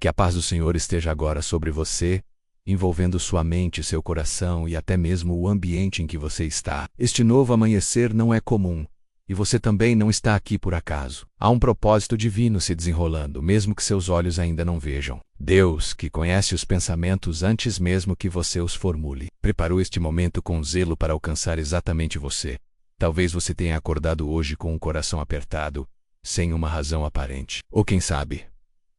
Que a paz do Senhor esteja agora sobre você, envolvendo sua mente, seu coração e até mesmo o ambiente em que você está. Este novo amanhecer não é comum, e você também não está aqui por acaso. Há um propósito divino se desenrolando, mesmo que seus olhos ainda não vejam. Deus, que conhece os pensamentos antes mesmo que você os formule, preparou este momento com zelo para alcançar exatamente você. Talvez você tenha acordado hoje com o coração apertado, sem uma razão aparente. Ou quem sabe,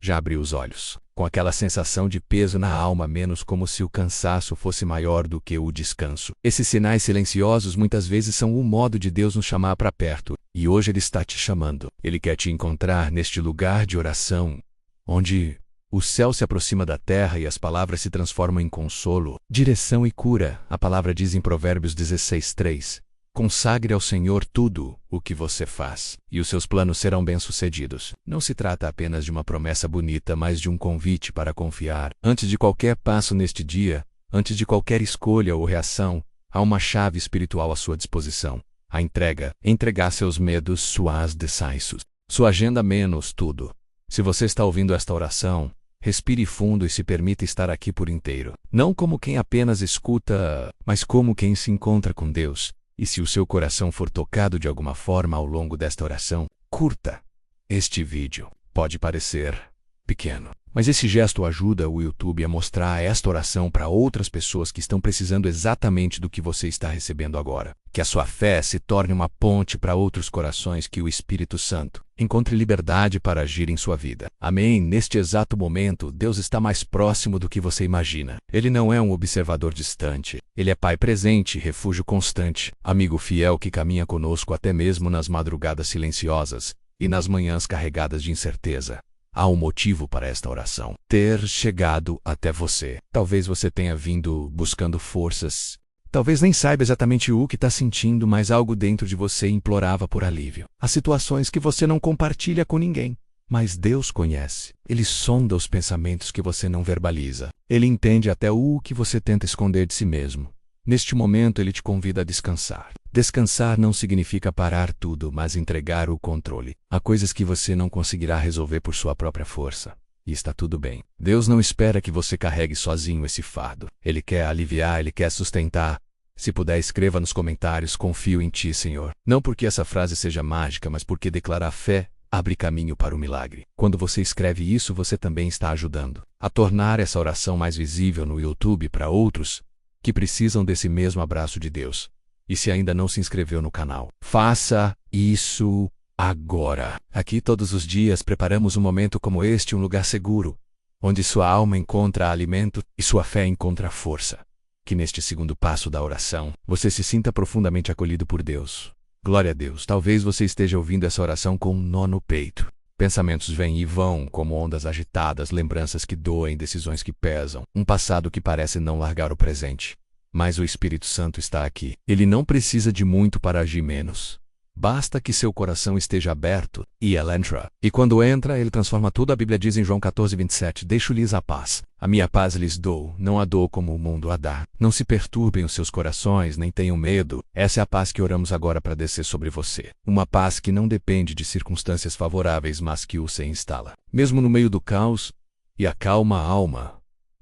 já abriu os olhos, com aquela sensação de peso na alma, menos como se o cansaço fosse maior do que o descanso. Esses sinais silenciosos muitas vezes são o modo de Deus nos chamar para perto, e hoje Ele está te chamando. Ele quer te encontrar neste lugar de oração, onde o céu se aproxima da terra e as palavras se transformam em consolo, direção e cura. A palavra diz em Provérbios 16:3. Consagre ao Senhor tudo o que você faz, e os seus planos serão bem-sucedidos. Não se trata apenas de uma promessa bonita, mas de um convite para confiar. Antes de qualquer passo neste dia, antes de qualquer escolha ou reação, há uma chave espiritual à sua disposição. A entrega. Entregar seus medos, suas desejos, sua agenda menos tudo. Se você está ouvindo esta oração, respire fundo e se permita estar aqui por inteiro. Não como quem apenas escuta, mas como quem se encontra com Deus. E se o seu coração for tocado de alguma forma ao longo desta oração, curta este vídeo. Pode parecer pequeno, mas esse gesto ajuda o YouTube a mostrar esta oração para outras pessoas que estão precisando exatamente do que você está recebendo agora. Que a sua fé se torne uma ponte para outros corações, que o Espírito Santo encontre liberdade para agir em sua vida. Amém. Neste exato momento, Deus está mais próximo do que você imagina. Ele não é um observador distante. Ele é Pai presente, refúgio constante, amigo fiel que caminha conosco até mesmo nas madrugadas silenciosas e nas manhãs carregadas de incerteza. Há um motivo para esta oração ter chegado até você. Talvez você tenha vindo buscando forças. Talvez nem saiba exatamente o que está sentindo, mas algo dentro de você implorava por alívio. Há situações que você não compartilha com ninguém, mas Deus conhece. Ele sonda os pensamentos que você não verbaliza. Ele entende até o que você tenta esconder de si mesmo. Neste momento, Ele te convida a descansar. Descansar não significa parar tudo, mas entregar o controle. Há coisas que você não conseguirá resolver por sua própria força. E está tudo bem. Deus não espera que você carregue sozinho esse fardo. Ele quer aliviar, Ele quer sustentar. Se puder, escreva nos comentários: confio em Ti, Senhor. Não porque essa frase seja mágica, mas porque declarar fé abre caminho para o milagre. Quando você escreve isso, você também está ajudando a tornar essa oração mais visível no YouTube para outros que precisam desse mesmo abraço de Deus. E se ainda não se inscreveu no canal, faça isso agora. Aqui todos os dias preparamos um momento como este, um lugar seguro, onde sua alma encontra alimento e sua fé encontra força. Que neste segundo passo da oração, você se sinta profundamente acolhido por Deus. Glória a Deus. Talvez você esteja ouvindo essa oração com um nó no peito. Pensamentos vêm e vão como ondas agitadas, lembranças que doem, decisões que pesam, um passado que parece não largar o presente. Mas o Espírito Santo está aqui. Ele não precisa de muito para agir menos. Basta que seu coração esteja aberto e ele entra. E quando entra, ele transforma tudo. A Bíblia diz em João 14:27, deixo-lhes a paz. A minha paz lhes dou, não a dou como o mundo a dá. Não se perturbem os seus corações, nem tenham medo. Essa é a paz que oramos agora para descer sobre você. Uma paz que não depende de circunstâncias favoráveis, mas que o se instala. Mesmo no meio do caos, e acalma a alma.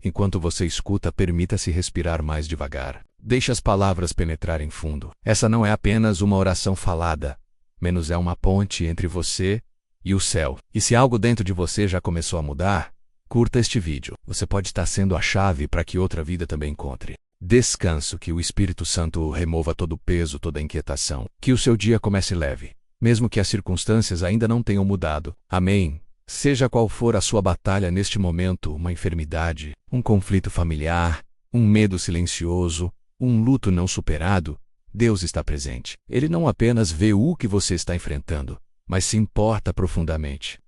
Enquanto você escuta, permita-se respirar mais devagar. Deixe as palavras penetrarem fundo. Essa não é apenas uma oração falada, menos é uma ponte entre você e o céu. E se algo dentro de você já começou a mudar, curta este vídeo. Você pode estar sendo a chave para que outra vida também encontre descanso. Que o Espírito Santo remova todo o peso, toda a inquietação. Que o seu dia comece leve, mesmo que as circunstâncias ainda não tenham mudado. Amém. Seja qual for a sua batalha neste momento, uma enfermidade, um conflito familiar, um medo silencioso, um luto não superado, Deus está presente. Ele não apenas vê o que você está enfrentando, mas se importa profundamente.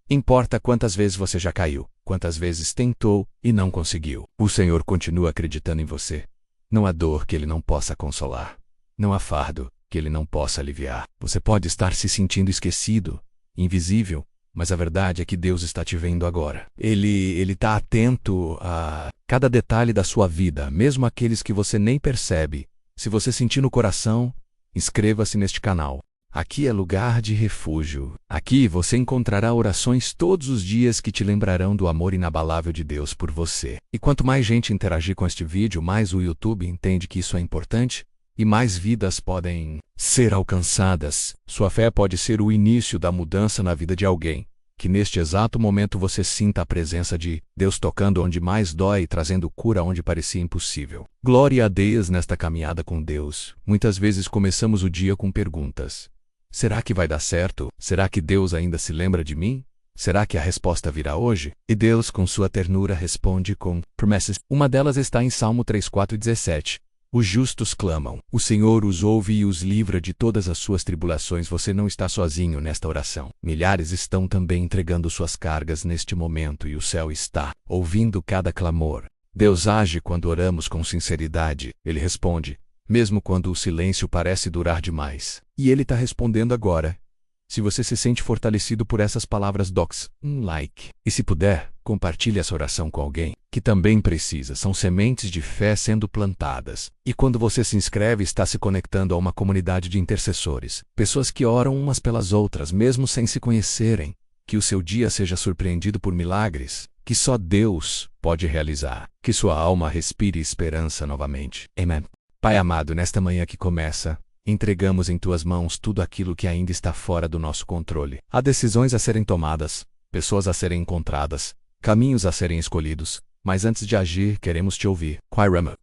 Importa quantas vezes você já caiu, quantas vezes tentou e não conseguiu. O Senhor continua acreditando em você. Não há dor que Ele não possa consolar. Não há fardo que Ele não possa aliviar. Você pode estar se sentindo esquecido, invisível, mas a verdade é que Deus está te vendo agora. Ele está atento a cada detalhe da sua vida, mesmo aqueles que você nem percebe. Se você sentir no coração, inscreva-se neste canal. Aqui é lugar de refúgio. Aqui você encontrará orações todos os dias que te lembrarão do amor inabalável de Deus por você. E quanto mais gente interagir com este vídeo, mais o YouTube entende que isso é importante e mais vidas podem ser alcançadas. Sua fé pode ser o início da mudança na vida de alguém. Que neste exato momento você sinta a presença de Deus tocando onde mais dói e trazendo cura onde parecia impossível. Glória a Deus nesta caminhada com Deus. Muitas vezes começamos o dia com perguntas. Será que vai dar certo? Será que Deus ainda se lembra de mim? Será que a resposta virá hoje? E Deus, com sua ternura, responde com promessas. Uma delas está em Salmo 3:4-17. Os justos clamam. O Senhor os ouve e os livra de todas as suas tribulações. Você não está sozinho nesta oração. Milhares estão também entregando suas cargas neste momento e o céu está ouvindo cada clamor. Deus age quando oramos com sinceridade. Ele responde, mesmo quando o silêncio parece durar demais. E Ele está respondendo agora. Se você se sente fortalecido por essas palavras, docs um like. E se puder, compartilhe essa oração com alguém que também precisa. São sementes de fé sendo plantadas. E quando você se inscreve, está se conectando a uma comunidade de intercessores. Pessoas que oram umas pelas outras, mesmo sem se conhecerem. Que o seu dia seja surpreendido por milagres que só Deus pode realizar. Que sua alma respire esperança novamente. Amém. Pai amado, nesta manhã que começa, entregamos em Tuas mãos tudo aquilo que ainda está fora do nosso controle. Há decisões a serem tomadas, pessoas a serem encontradas, caminhos a serem escolhidos, mas antes de agir, queremos Te ouvir.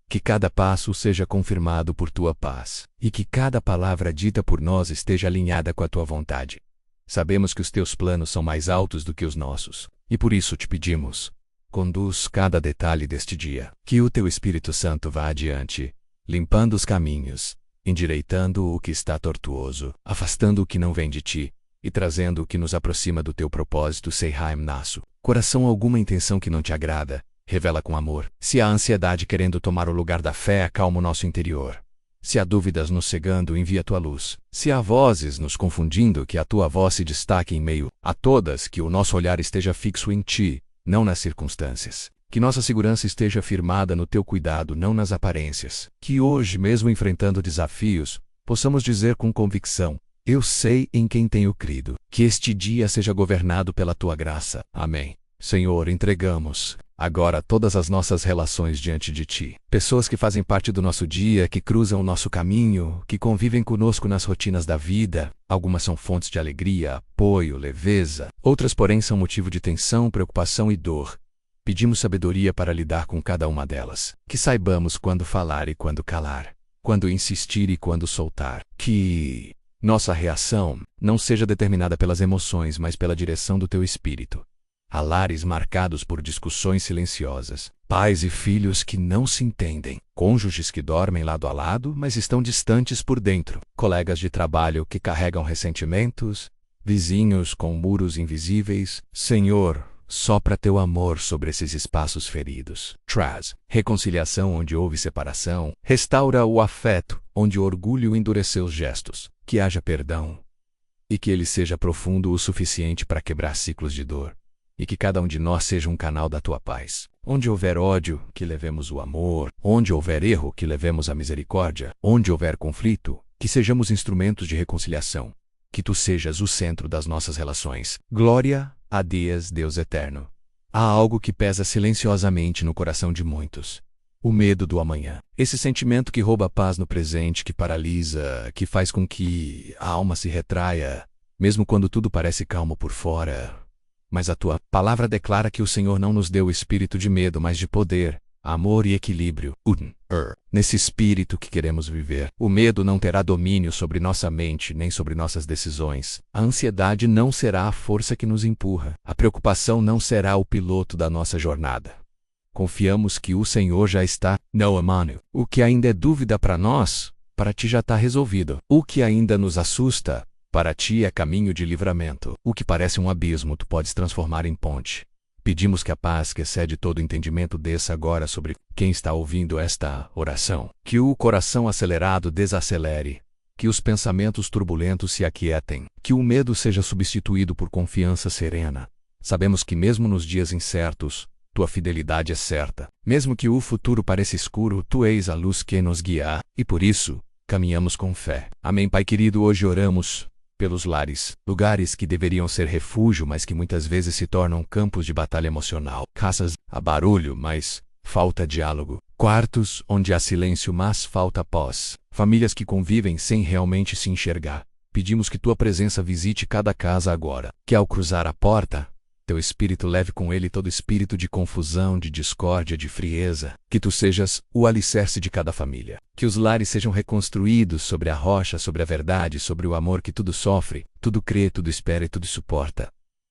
Que cada passo seja confirmado por Tua paz, e que cada palavra dita por nós esteja alinhada com a Tua vontade. Sabemos que os Teus planos são mais altos do que os nossos, e por isso Te pedimos, conduz cada detalhe deste dia. Que o Teu Espírito Santo vá adiante, limpando os caminhos, endireitando o que está tortuoso, afastando o que não vem de Ti, e trazendo o que nos aproxima do Teu propósito. Seihaim Nasso. Coração alguma intenção que não Te agrada, revela com amor. Se há ansiedade querendo tomar o lugar da fé, acalma o nosso interior. Se há dúvidas nos cegando, envia Tua luz. Se há vozes nos confundindo, que a Tua voz se destaque em meio a todas, que o nosso olhar esteja fixo em Ti, não nas circunstâncias. Que nossa segurança esteja firmada no Teu cuidado, não nas aparências. Que hoje, mesmo enfrentando desafios, possamos dizer com convicção, eu sei em quem tenho crido. Que este dia seja governado pela Tua graça. Amém. Senhor, entregamos agora todas as nossas relações diante de Ti. Pessoas que fazem parte do nosso dia, que cruzam o nosso caminho, que convivem conosco nas rotinas da vida. Algumas são fontes de alegria, apoio, leveza. Outras, porém, são motivo de tensão, preocupação e dor. Pedimos sabedoria para lidar com cada uma delas. Que saibamos quando falar e quando calar, quando insistir e quando soltar. Que nossa reação não seja determinada pelas emoções, mas pela direção do Teu Espírito. Há lares marcados por discussões silenciosas, pais e filhos que não se entendem, cônjuges que dormem lado a lado, mas estão distantes por dentro, colegas de trabalho que carregam ressentimentos, vizinhos com muros invisíveis. Senhor, sopra Teu amor sobre esses espaços feridos. Traz reconciliação onde houve separação. Restaura o afeto onde o orgulho endureceu os gestos. Que haja perdão e que ele seja profundo o suficiente para quebrar ciclos de dor. E que cada um de nós seja um canal da Tua paz. Onde houver ódio, que levemos o amor. Onde houver erro, que levemos a misericórdia. Onde houver conflito, que sejamos instrumentos de reconciliação. Que Tu sejas o centro das nossas relações. Glória a Deus, Deus eterno. Há algo que pesa silenciosamente no coração de muitos. O medo do amanhã. Esse sentimento que rouba a paz no presente, que paralisa, que faz com que a alma se retraia, mesmo quando tudo parece calmo por fora. Mas a Tua palavra declara que o Senhor não nos deu o espírito de medo, mas de poder, amor e equilíbrio. Nesse espírito que queremos viver. O medo não terá domínio sobre nossa mente, nem sobre nossas decisões. A ansiedade não será a força que nos empurra. A preocupação não será o piloto da nossa jornada. Confiamos que o Senhor já está. Não, mano. O que ainda é dúvida para nós, para Ti já está resolvido. O que ainda nos assusta, para Ti é caminho de livramento. O que parece um abismo, Tu podes transformar em ponte. Pedimos que a paz que excede todo entendimento desça agora sobre quem está ouvindo esta oração. Que o coração acelerado desacelere. Que os pensamentos turbulentos se aquietem. Que o medo seja substituído por confiança serena. Sabemos que mesmo nos dias incertos, Tua fidelidade é certa. Mesmo que o futuro pareça escuro, Tu és a luz que nos guia. E por isso, caminhamos com fé. Amém, Pai querido, hoje oramos pelos lares, lugares que deveriam ser refúgio, mas que muitas vezes se tornam campos de batalha emocional. Casas, há barulho, mas falta diálogo. Quartos onde há silêncio, mas falta paz. Famílias que convivem sem realmente se enxergar. Pedimos que tua presença visite cada casa agora, que ao cruzar a porta, teu espírito leve com ele todo espírito de confusão, de discórdia, de frieza. Que tu sejas o alicerce de cada família. Que os lares sejam reconstruídos sobre a rocha, sobre a verdade, sobre o amor que tudo sofre, tudo crê, tudo espera e tudo suporta.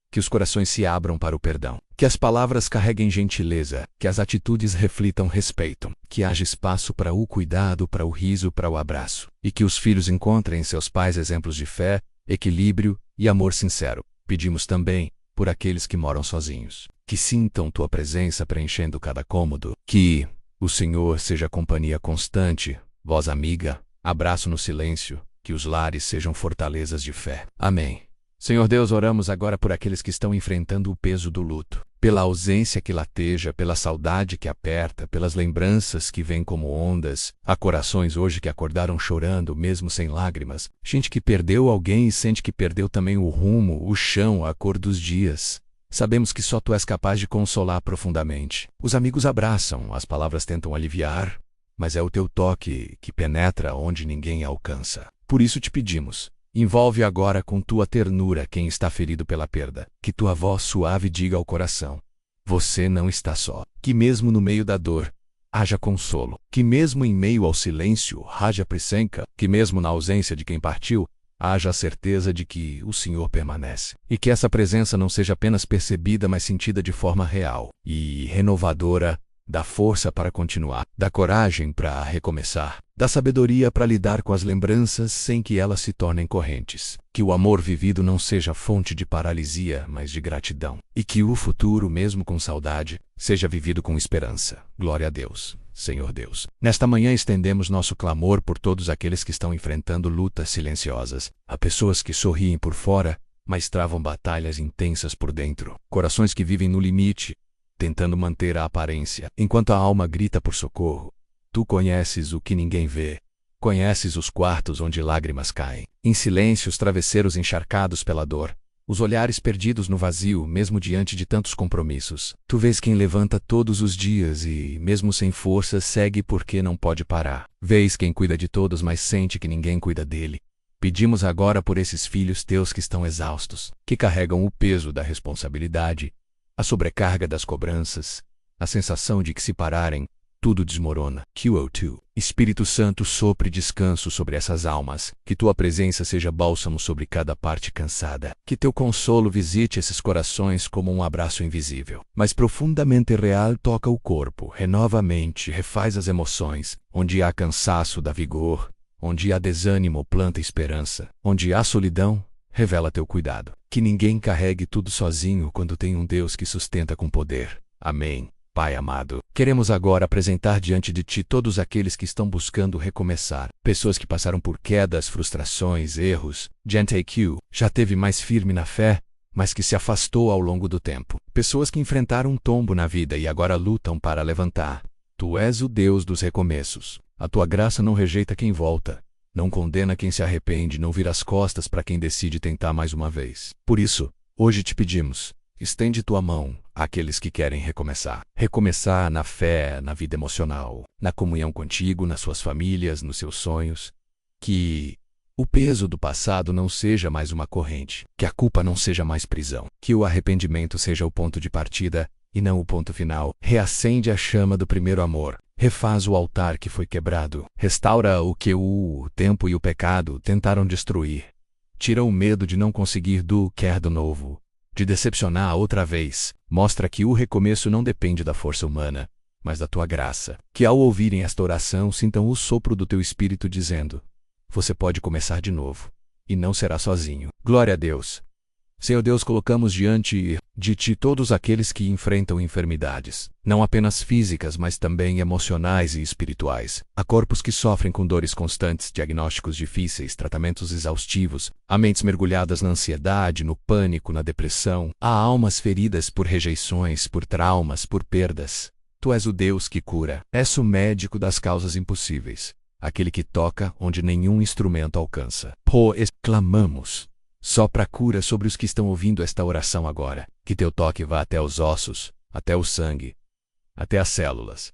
Que os corações se abram para o perdão. Que as palavras carreguem gentileza, que as atitudes reflitam respeito, que haja espaço para o cuidado, para o riso, para o abraço. E que os filhos encontrem em seus pais exemplos de fé, equilíbrio e amor sincero. Pedimos também por aqueles que moram sozinhos, que sintam tua presença preenchendo cada cômodo. Que o Senhor seja companhia constante, voz amiga, abraço no silêncio, que os lares sejam fortalezas de fé. Amém. Senhor Deus, oramos agora por aqueles que estão enfrentando o peso do luto, pela ausência que lateja, pela saudade que aperta, pelas lembranças que vêm como ondas. Há corações hoje que acordaram chorando, mesmo sem lágrimas. Gente que perdeu alguém e sente que perdeu também o rumo, o chão, a cor dos dias. Sabemos que só tu és capaz de consolar profundamente. Os amigos abraçam, as palavras tentam aliviar, mas é o teu toque que penetra onde ninguém alcança. Por isso te pedimos, envolve agora com tua ternura quem está ferido pela perda. Que tua voz suave diga ao coração: você não está só. Que mesmo no meio da dor, haja consolo. Que mesmo em meio ao silêncio, haja presença. Que mesmo na ausência de quem partiu, haja a certeza de que o Senhor permanece. E que essa presença não seja apenas percebida, mas sentida de forma real e renovadora. Dá força para continuar, dá coragem para recomeçar, dá sabedoria para lidar com as lembranças sem que elas se tornem correntes. Que o amor vivido não seja fonte de paralisia, mas de gratidão. E que o futuro, mesmo com saudade, seja vivido com esperança. Glória a Deus, Senhor Deus. Nesta manhã estendemos nosso clamor por todos aqueles que estão enfrentando lutas silenciosas. Há pessoas que sorriem por fora, mas travam batalhas intensas por dentro. Corações que vivem no limite, tentando manter a aparência, enquanto a alma grita por socorro. Tu conheces o que ninguém vê. Conheces os quartos onde lágrimas caem. Em silêncio, os travesseiros encharcados pela dor. Os olhares perdidos no vazio, mesmo diante de tantos compromissos. Tu vês quem levanta todos os dias e, mesmo sem força, segue porque não pode parar. Vês quem cuida de todos, mas sente que ninguém cuida dele. Pedimos agora por esses filhos teus que estão exaustos, que carregam o peso da responsabilidade, a sobrecarga das cobranças, a sensação de que se pararem, tudo desmorona. Que o tu, Espírito Santo, sopre descanso sobre essas almas, que tua presença seja bálsamo sobre cada parte cansada, que teu consolo visite esses corações como um abraço invisível, mas profundamente real. Toca o corpo, renova a mente, refaz as emoções. Onde há cansaço, dá vigor. Onde há desânimo, planta esperança. Onde há solidão, revela teu cuidado. Que ninguém carregue tudo sozinho quando tem um Deus que sustenta com poder. Amém. Pai amado, queremos agora apresentar diante de Ti todos aqueles que estão buscando recomeçar. Pessoas que passaram por quedas, frustrações, erros. Gente que já teve mais firme na fé, mas que se afastou ao longo do tempo. Pessoas que enfrentaram um tombo na vida e agora lutam para levantar. Tu és o Deus dos recomeços. A Tua graça não rejeita quem volta. Não condena quem se arrepende, não vira as costas para quem decide tentar mais uma vez. Por isso, hoje te pedimos, estende tua mão àqueles que querem recomeçar. Recomeçar na fé, na vida emocional, na comunhão contigo, nas suas famílias, nos seus sonhos. Que o peso do passado não seja mais uma corrente, que a culpa não seja mais prisão, que o arrependimento seja o ponto de partida e não o ponto final. Reacende a chama do primeiro amor. Refaz o altar que foi quebrado. Restaura o que o tempo e o pecado tentaram destruir. Tira o medo de não conseguir quer do novo, de decepcionar outra vez. Mostra que o recomeço não depende da força humana, mas da tua graça. Que ao ouvirem esta oração sintam o sopro do teu Espírito dizendo: você pode começar de novo, e não será sozinho. Glória a Deus. Senhor Deus, colocamos diante de Ti todos aqueles que enfrentam enfermidades, não apenas físicas, mas também emocionais e espirituais. Há corpos que sofrem com dores constantes, diagnósticos difíceis, tratamentos exaustivos. Há mentes mergulhadas na ansiedade, no pânico, na depressão. Há almas feridas por rejeições, por traumas, por perdas. Tu és o Deus que cura. És o médico das causas impossíveis, aquele que toca onde nenhum instrumento alcança. Clamamos. Sopra a cura sobre os que estão ouvindo esta oração agora. Que teu toque vá até os ossos, até o sangue, até as células.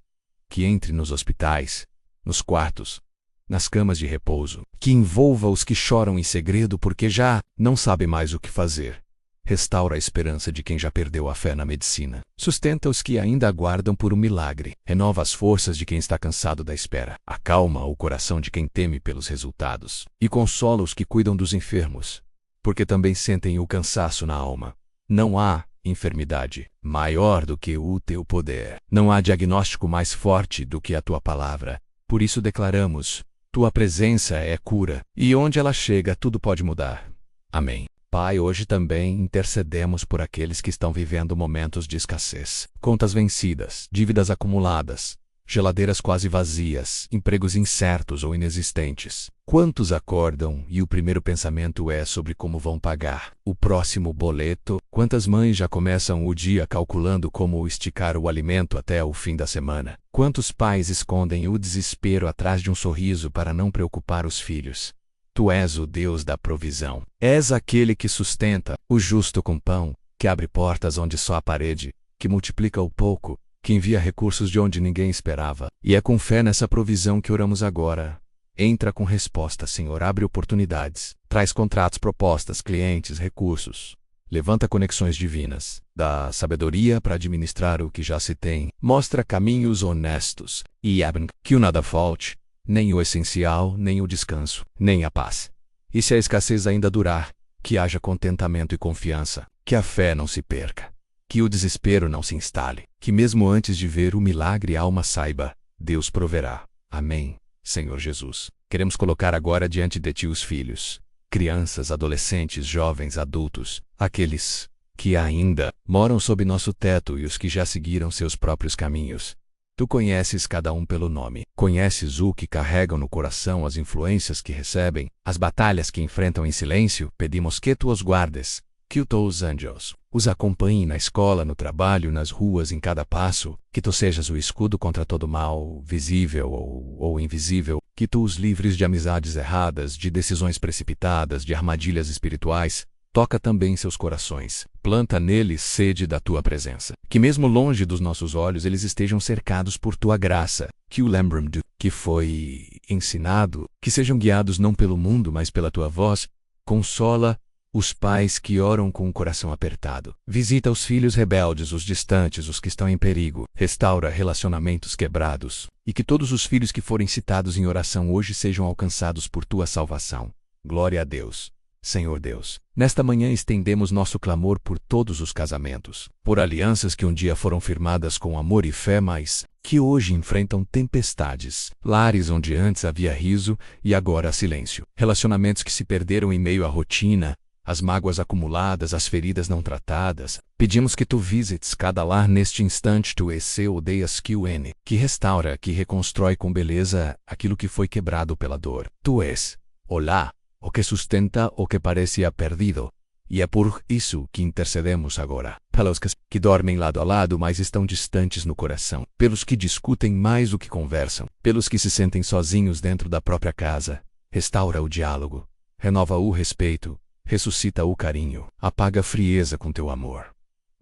Que entre nos hospitais, nos quartos, nas camas de repouso. Que envolva os que choram em segredo porque já não sabem mais o que fazer. Restaura a esperança de quem já perdeu a fé na medicina. Sustenta os que ainda aguardam por um milagre. Renova as forças de quem está cansado da espera. Acalma o coração de quem teme pelos resultados. E consola os que cuidam dos enfermos, porque também sentem o cansaço na alma. Não há enfermidade maior do que o teu poder. Não há diagnóstico mais forte do que a tua palavra. Por isso declaramos: tua presença é cura, e onde ela chega tudo pode mudar. Amém. Pai, hoje também intercedemos por aqueles que estão vivendo momentos de escassez, contas vencidas, dívidas acumuladas, geladeiras quase vazias, empregos incertos ou inexistentes. Quantos acordam e o primeiro pensamento é sobre como vão pagar o próximo boleto? Quantas mães já começam o dia calculando como esticar o alimento até o fim da semana? Quantos pais escondem o desespero atrás de um sorriso para não preocupar os filhos? Tu és o Deus da provisão. És aquele que sustenta o justo com pão, que abre portas onde só há parede, que multiplica o pouco, que envia recursos de onde ninguém esperava. E é com fé nessa provisão que oramos agora. Entra com resposta, Senhor. Abre oportunidades. Traz contratos, propostas, clientes, recursos. Levanta conexões divinas. Dá sabedoria para administrar o que já se tem. Mostra caminhos honestos. E que o nada falte. Nem o essencial, nem o descanso, nem a paz. E se a escassez ainda durar, que haja contentamento e confiança, que a fé não se perca, que o desespero não se instale, que mesmo antes de ver o milagre a alma saiba, Deus proverá. Amém, Senhor Jesus. Queremos colocar agora diante de Ti os filhos, crianças, adolescentes, jovens, adultos, aqueles que ainda moram sob nosso teto e os que já seguiram seus próprios caminhos. Tu conheces cada um pelo nome. Conheces o que carregam no coração, as influências que recebem, as batalhas que enfrentam em silêncio. Pedimos que Tu os guardes, que os anjos os acompanhem na escola, no trabalho, nas ruas, em cada passo, que Tu sejas o escudo contra todo mal, visível ou invisível, que Tu os livres de amizades erradas, de decisões precipitadas, de armadilhas espirituais. Toca também seus corações. Planta neles sede da Tua presença. Que mesmo longe dos nossos olhos eles estejam cercados por Tua graça. Que o lembrem do que foi ensinado. Que sejam guiados não pelo mundo, mas pela Tua voz. Consola os pais que oram com o coração apertado. Visita os filhos rebeldes, os distantes, os que estão em perigo. Restaura relacionamentos quebrados. E que todos os filhos que forem citados em oração hoje sejam alcançados por Tua salvação. Glória a Deus. Senhor Deus, nesta manhã estendemos nosso clamor por todos os casamentos, por alianças que um dia foram firmadas com amor e fé, mas que hoje enfrentam tempestades, lares onde antes havia riso e agora há silêncio, relacionamentos que se perderam em meio à rotina, as mágoas acumuladas, as feridas não tratadas. Pedimos que Tu visites cada lar neste instante. Tu és odeias que restaura, que reconstrói com beleza aquilo que foi quebrado pela dor. Tu és, olá, o que sustenta o que parecia perdido. E é por isso que intercedemos agora. Pelos que dormem lado a lado, mas estão distantes no coração. Pelos que discutem mais do que conversam. Pelos que se sentem sozinhos dentro da própria casa. Restaura o diálogo. Renova o respeito. Ressuscita o carinho. Apaga a frieza com Teu amor.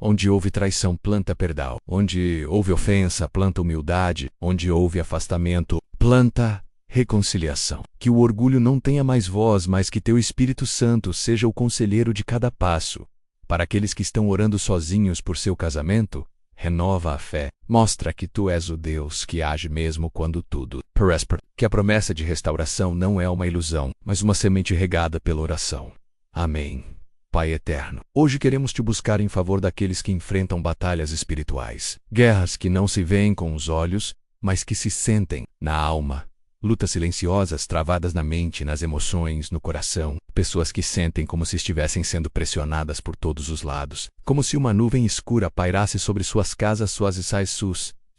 Onde houve traição, planta perdão. Onde houve ofensa, planta humildade. Onde houve afastamento, planta reconciliação. Que o orgulho não tenha mais voz, mas que Teu Espírito Santo seja o conselheiro de cada passo. Para aqueles que estão orando sozinhos por seu casamento, renova a fé. Mostra que Tu és o Deus que age mesmo quando tudo parece. Que a promessa de restauração não é uma ilusão, mas uma semente regada pela oração. Amém. Pai eterno, hoje queremos Te buscar em favor daqueles que enfrentam batalhas espirituais. Guerras que não se veem com os olhos, mas que se sentem na alma. Lutas silenciosas travadas na mente, nas emoções, no coração. Pessoas que sentem como se estivessem sendo pressionadas por todos os lados. Como se uma nuvem escura pairasse sobre suas casas,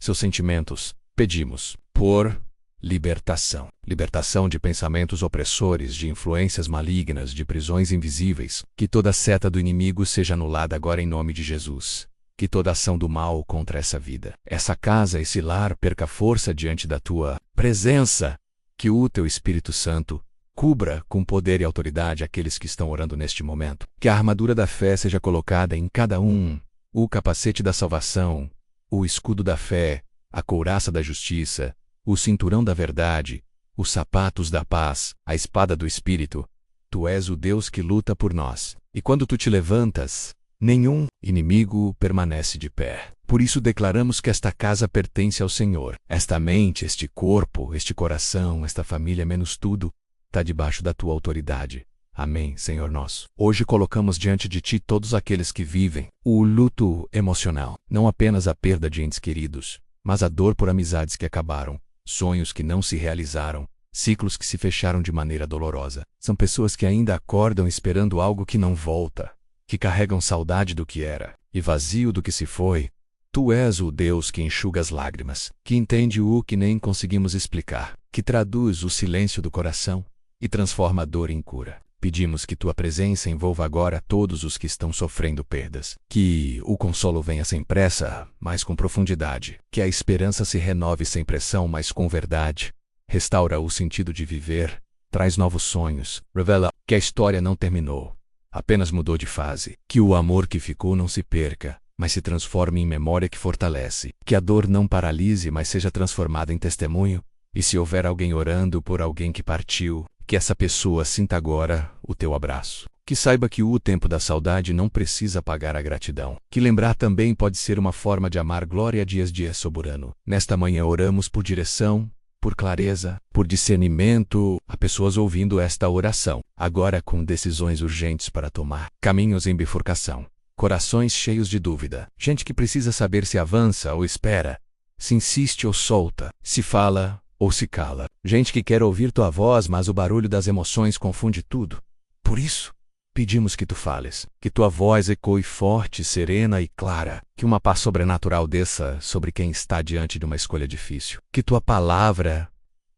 seus sentimentos. Pedimos por libertação. Libertação de pensamentos opressores, de influências malignas, de prisões invisíveis. Que toda seta do inimigo seja anulada agora em nome de Jesus. Que toda ação do mal contra essa vida, essa casa, esse lar perca força diante da Tua presença. Que o Teu Espírito Santo Cubra com poder e autoridade aqueles que estão orando neste momento. Que a armadura da fé seja colocada em cada um, o capacete da salvação, o escudo da fé, a couraça da justiça, o cinturão da verdade, os sapatos da paz, a espada do Espírito. Tu és o Deus que luta por nós. E quando tu te levantas, nenhum inimigo permanece de pé. Por isso declaramos que esta casa pertence ao Senhor. Esta mente, este corpo, este coração, esta família, menos tudo, está debaixo da tua autoridade. Amém, Senhor nosso. Hoje colocamos diante de ti todos aqueles que vivem o luto emocional. Não apenas a perda de entes queridos, mas a dor por amizades que acabaram, sonhos que não se realizaram, ciclos que se fecharam de maneira dolorosa. São pessoas que ainda acordam esperando algo que não volta, que carregam saudade do que era e vazio do que se foi. Tu és o Deus que enxuga as lágrimas, que entende o que nem conseguimos explicar, que traduz o silêncio do coração e transforma a dor em cura. Pedimos que tua presença envolva agora todos os que estão sofrendo perdas, que o consolo venha sem pressa, mas com profundidade, que a esperança se renove sem pressão, mas com verdade. Restaura o sentido de viver, traz novos sonhos, revela que a história não terminou, apenas mudou de fase, que o amor que ficou não se perca, mas se transforme em memória que fortalece, que a dor não paralise, mas seja transformada em testemunho, e se houver alguém orando por alguém que partiu, que essa pessoa sinta agora o teu abraço. Que saiba que o tempo da saudade não precisa pagar a gratidão. Que lembrar também pode ser uma forma de amar. Glória a dias soberano. Nesta manhã oramos por direção, por clareza, por discernimento, a pessoas ouvindo esta oração, agora com decisões urgentes para tomar, caminhos em bifurcação, corações cheios de dúvida, gente que precisa saber se avança ou espera, se insiste ou solta, se fala ou se cala, gente que quer ouvir tua voz, mas o barulho das emoções confunde tudo. Por isso, pedimos que tu fales, que tua voz ecoe forte, serena e clara, que uma paz sobrenatural desça sobre quem está diante de uma escolha difícil, que tua palavra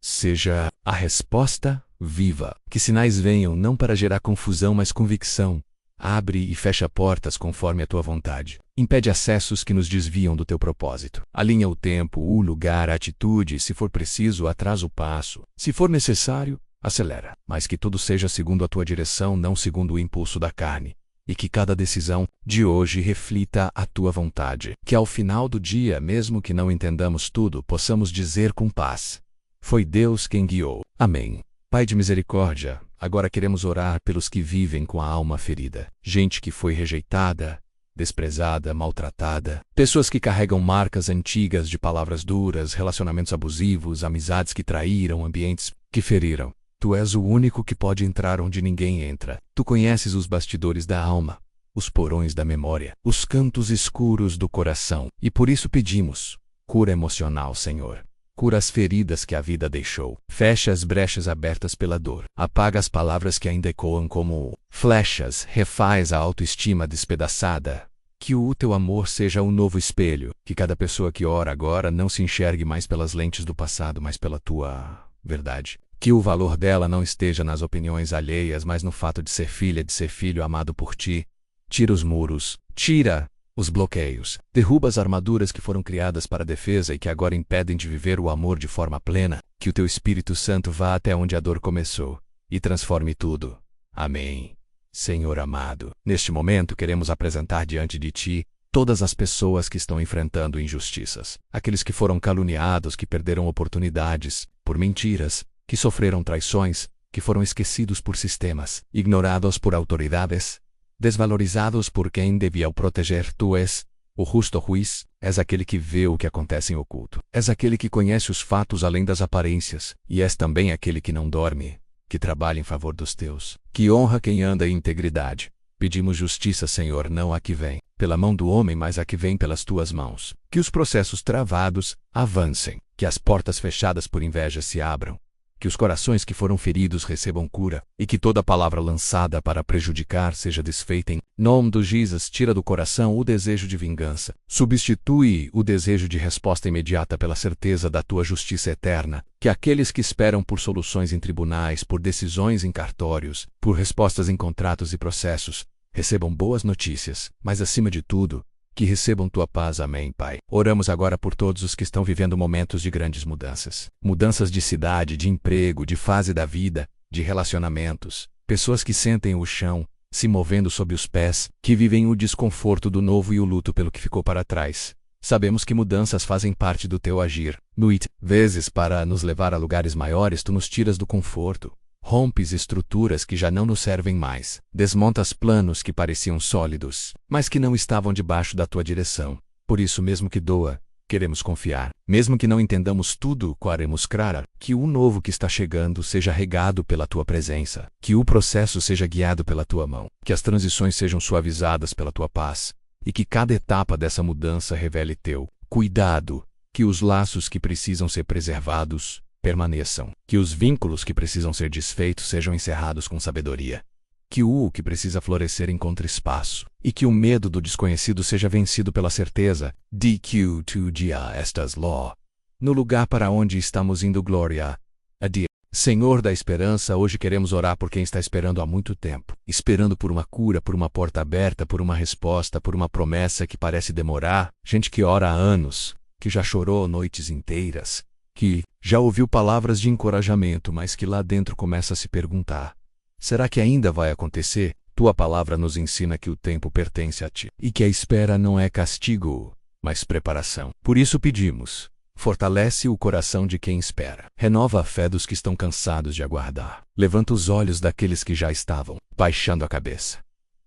seja a resposta viva, que sinais venham não para gerar confusão, mas convicção. Abre e fecha portas conforme a tua vontade. Impede acessos que nos desviam do teu propósito. Alinha o tempo, o lugar, a atitude, se for preciso, atrasa o passo. Se for necessário, acelera. Mas que tudo seja segundo a tua direção, não segundo o impulso da carne. E que cada decisão de hoje reflita a tua vontade. Que ao final do dia, mesmo que não entendamos tudo, possamos dizer com paz: foi Deus quem guiou. Amém. Pai de misericórdia, agora queremos orar pelos que vivem com a alma ferida. Gente que foi rejeitada, desprezada, maltratada. Pessoas que carregam marcas antigas de palavras duras, relacionamentos abusivos, amizades que traíram, ambientes que feriram. Tu és o único que pode entrar onde ninguém entra. Tu conheces os bastidores da alma, os porões da memória, os cantos escuros do coração. E por isso pedimos cura emocional, Senhor. Cura as feridas que a vida deixou. Fecha as brechas abertas pela dor. Apaga as palavras que ainda ecoam como flechas. Refaz a autoestima despedaçada. Que o teu amor seja um novo espelho. Que cada pessoa que ora agora não se enxergue mais pelas lentes do passado, mas pela tua verdade. Que o valor dela não esteja nas opiniões alheias, mas no fato de ser filha, de ser filho amado por ti. Tira os muros. Tira os bloqueios. Derruba as armaduras que foram criadas para a defesa e que agora impedem de viver o amor de forma plena. Que o teu Espírito Santo vá até onde a dor começou e transforme tudo. Amém. Senhor amado, neste momento queremos apresentar diante de ti todas as pessoas que estão enfrentando injustiças. Aqueles que foram caluniados, que perderam oportunidades por mentiras, que sofreram traições, que foram esquecidos por sistemas, ignorados por autoridades, desvalorizados por quem devia o proteger. Tu és o justo juiz, és aquele que vê o que acontece em oculto. És aquele que conhece os fatos além das aparências, e és também aquele que não dorme, que trabalha em favor dos teus, que honra quem anda em integridade. Pedimos justiça, Senhor, não a que vem pela mão do homem, mas a que vem pelas tuas mãos. Que os processos travados avancem, que as portas fechadas por inveja se abram, que os corações que foram feridos recebam cura, e que toda palavra lançada para prejudicar seja desfeita em nome de Jesus. Tira do coração o desejo de vingança. Substitui o desejo de resposta imediata pela certeza da tua justiça eterna. Que aqueles que esperam por soluções em tribunais, por decisões em cartórios, por respostas em contratos e processos, recebam boas notícias, mas acima de tudo, que recebam tua paz. Amém, Pai. Oramos agora por todos os que estão vivendo momentos de grandes mudanças. Mudanças de cidade, de emprego, de fase da vida. de relacionamentos, pessoas que sentem o chão se movendo sob os pés, que vivem o desconforto do novo e o luto pelo que ficou para trás. Sabemos que mudanças fazem parte do teu agir. Muitas vezes, para nos levar a lugares maiores, tu nos tiras do conforto. Rompes estruturas que já não nos servem mais. Desmontas planos que pareciam sólidos, mas que não estavam debaixo da tua direção. Por isso, mesmo que doa, queremos confiar. Mesmo que não entendamos tudo, queremos crer que o novo que está chegando seja regado pela tua presença, que o processo seja guiado pela tua mão, que as transições sejam suavizadas pela tua paz, e que cada etapa dessa mudança revele teu cuidado, que os laços que precisam ser preservados permaneçam, que os vínculos que precisam ser desfeitos sejam encerrados com sabedoria, que o que precisa florescer encontre espaço, e que o medo do desconhecido seja vencido pela certeza de que tu já estás lá, no lugar para onde estamos indo. Glória a Deus. Senhor da esperança, hoje queremos orar por quem está esperando há muito tempo, esperando por uma cura, por uma porta aberta, por uma resposta, por uma promessa que parece demorar, gente que ora há anos, que já chorou noites inteiras, que já ouviu palavras de encorajamento, mas que lá dentro começa a se perguntar: será que ainda vai acontecer? Tua palavra nos ensina que o tempo pertence a ti, e que a espera não é castigo, mas preparação. Por isso pedimos: fortalece o coração de quem espera. Renova a fé dos que estão cansados de aguardar. Levanta os olhos daqueles que já estavam baixando a cabeça.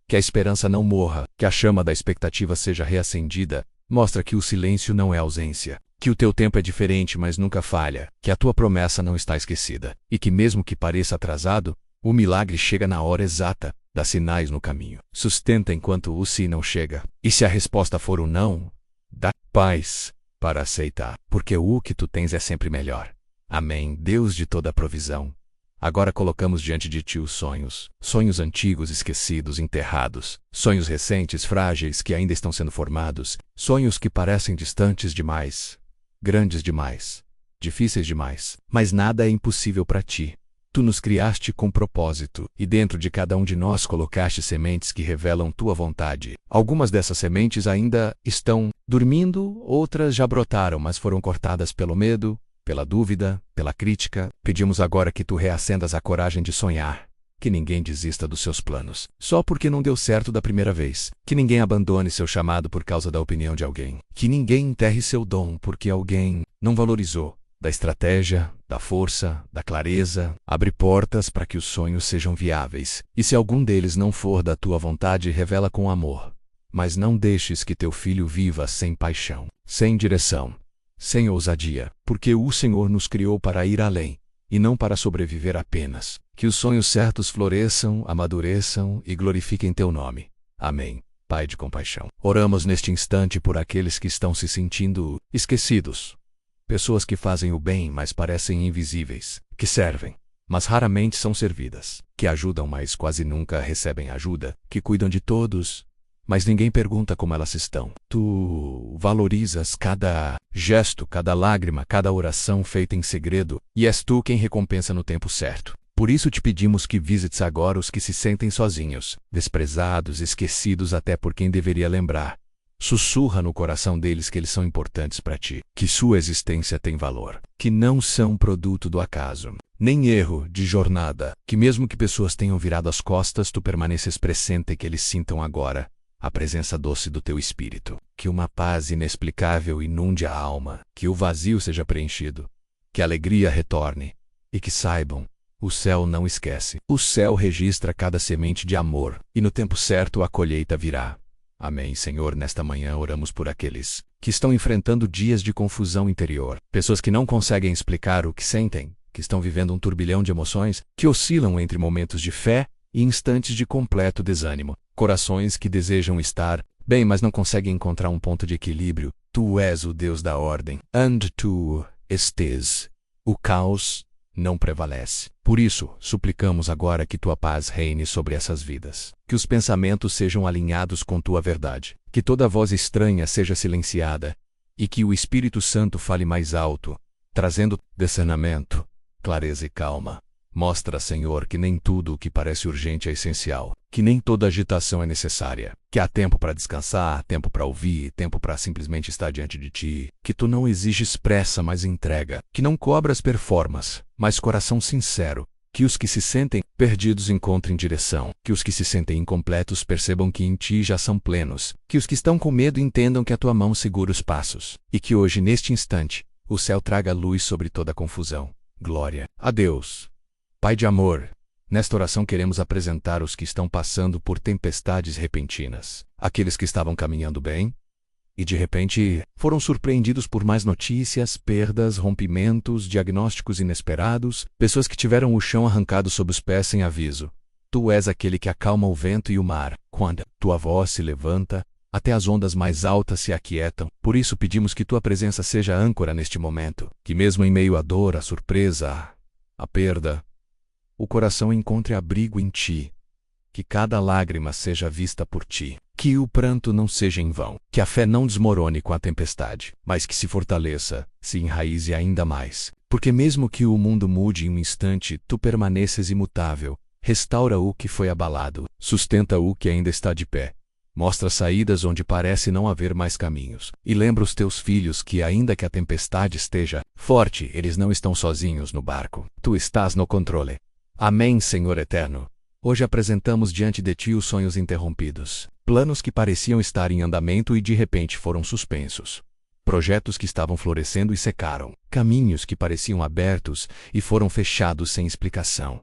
Que a esperança não morra, que a chama da expectativa seja reacendida. Mostra que o silêncio não é ausência, que o teu tempo é diferente, mas nunca falha, que a tua promessa não está esquecida, e que mesmo que pareça atrasado, o milagre chega na hora exata, dá sinais no caminho. Sustenta enquanto o sim não chega, e se a resposta for o não, dá paz para aceitar, porque o que tu tens é sempre melhor. Amém. Deus de toda a provisão, agora colocamos diante de ti os sonhos antigos, esquecidos, enterrados, sonhos recentes, frágeis, que ainda estão sendo formados, sonhos que parecem distantes demais, grandes demais, difíceis demais, mas nada é impossível para ti. Tu nos criaste com propósito, e dentro de cada um de nós colocaste sementes que revelam tua vontade. Algumas dessas sementes ainda estão dormindo, outras já brotaram, mas foram cortadas pelo medo, pela dúvida, pela crítica. Pedimos agora que tu reacendas a coragem de sonhar, que ninguém desista dos seus planos só porque não deu certo da primeira vez, que ninguém abandone seu chamado por causa da opinião de alguém, que ninguém enterre seu dom porque alguém não valorizou. Da estratégia, da força, da clareza, abre portas para que os sonhos sejam viáveis, e se algum deles não for da tua vontade, revela com amor. Mas não deixes que teu filho viva sem paixão, sem direção, sem ousadia, porque o Senhor nos criou para ir além, e não para sobreviver apenas. Que os sonhos certos floresçam, amadureçam e glorifiquem teu nome. Amém. Pai de compaixão, oramos neste instante por aqueles que estão se sentindo esquecidos. Pessoas que fazem o bem, mas parecem invisíveis, que servem, mas raramente são servidas, que ajudam, mas quase nunca recebem ajuda, que cuidam de todos, mas ninguém pergunta como elas estão. Tu valorizas cada gesto, cada lágrima, cada oração feita em segredo, e és tu quem recompensa no tempo certo. Por isso te pedimos que visites agora os que se sentem sozinhos, desprezados, esquecidos até por quem deveria lembrar. Sussurra no coração deles que eles são importantes para ti, que sua existência tem valor, que não são produto do acaso, nem erro de jornada, que mesmo que pessoas tenham virado as costas, tu permaneces presente e que eles sintam agora a presença doce do teu espírito, que uma paz inexplicável inunde a alma, que o vazio seja preenchido, que a alegria retorne, e que saibam: o céu não esquece. O céu registra cada semente de amor, e no tempo certo a colheita virá. Amém. Senhor, nesta manhã oramos por aqueles que estão enfrentando dias de confusão interior, pessoas que não conseguem explicar o que sentem, que estão vivendo um turbilhão de emoções, que oscilam entre momentos de fé e instantes de completo desânimo, corações que desejam estar bem, mas não conseguem encontrar um ponto de equilíbrio. Tu és o Deus da ordem, onde tu estes, o caos não prevalece. Por isso, suplicamos agora que tua paz reine sobre essas vidas, que os pensamentos sejam alinhados com tua verdade, que toda voz estranha seja silenciada, e que o Espírito Santo fale mais alto, trazendo discernimento, clareza e calma. Mostra, Senhor, que nem tudo o que parece urgente é essencial, que nem toda agitação é necessária, que há tempo para descansar, tempo para ouvir, tempo para simplesmente estar diante de ti, que tu não exiges pressa, mas entrega, que não cobras performance, mas coração sincero, Que os que se sentem perdidos encontrem direção. Que os que se sentem incompletos percebam que em ti já são plenos. Que os que estão com medo entendam que a tua mão segura os passos. E que hoje, neste instante, o céu traga luz sobre toda a confusão. Glória a Deus. Pai de amor, nesta oração queremos apresentar os que estão passando por tempestades repentinas. Aqueles que estavam caminhando bem e de repente foram surpreendidos por mais notícias, perdas, rompimentos, diagnósticos inesperados, pessoas que tiveram o chão arrancado sob os pés sem aviso. Tu és aquele que acalma o vento e o mar. Quando tua voz se levanta, até as ondas mais altas se aquietam. Por isso pedimos que tua presença seja âncora neste momento. Que mesmo em meio à dor, à surpresa, à perda, o coração encontre abrigo em ti. Que cada lágrima seja vista por ti. Que o pranto não seja em vão. Que a fé não desmorone com a tempestade, mas que se fortaleça, se enraize ainda mais. Porque mesmo que o mundo mude em um instante, tu permaneces imutável. Restaura o que foi abalado. Sustenta o que ainda está de pé. Mostra saídas onde parece não haver mais caminhos. E lembra os teus filhos que, ainda que a tempestade esteja forte, eles não estão sozinhos no barco. Tu estás no controle. Amém, Senhor eterno. Hoje apresentamos diante de ti os sonhos interrompidos. Planos que pareciam estar em andamento e de repente foram suspensos. Projetos que estavam florescendo e secaram. Caminhos que pareciam abertos e foram fechados sem explicação.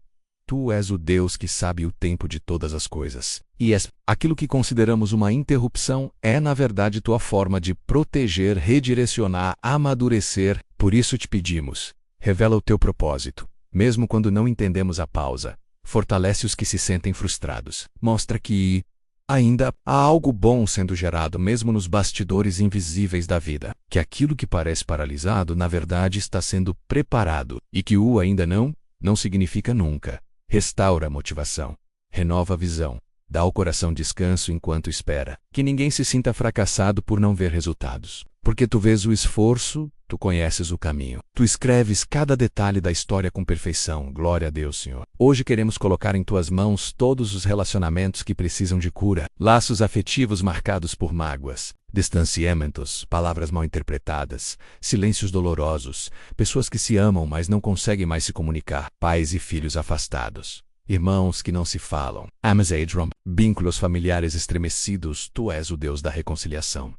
Tu és o Deus que sabe o tempo de todas as coisas. E aquilo que consideramos uma interrupção é, na verdade, tua forma de proteger, redirecionar, amadurecer. Por isso te pedimos, revela o teu propósito. Mesmo quando não entendemos a pausa, fortalece os que se sentem frustrados. Mostra que ainda há algo bom sendo gerado mesmo nos bastidores invisíveis da vida. Que aquilo que parece paralisado, na verdade, está sendo preparado. E que o ainda não significa nunca. Restaura a motivação, renova a visão, dá ao coração descanso enquanto espera. Que ninguém se sinta fracassado por não ver resultados. Porque tu vês o esforço, tu conheces o caminho. Tu escreves cada detalhe da história com perfeição. Glória a Deus, Senhor. Hoje queremos colocar em tuas mãos todos os relacionamentos que precisam de cura. Laços afetivos marcados por mágoas, distanciamentos, palavras mal interpretadas, silêncios dolorosos, pessoas que se amam mas não conseguem mais se comunicar, pais e filhos afastados, irmãos que não se falam, amizade, vínculos familiares estremecidos. Tu és o Deus da reconciliação.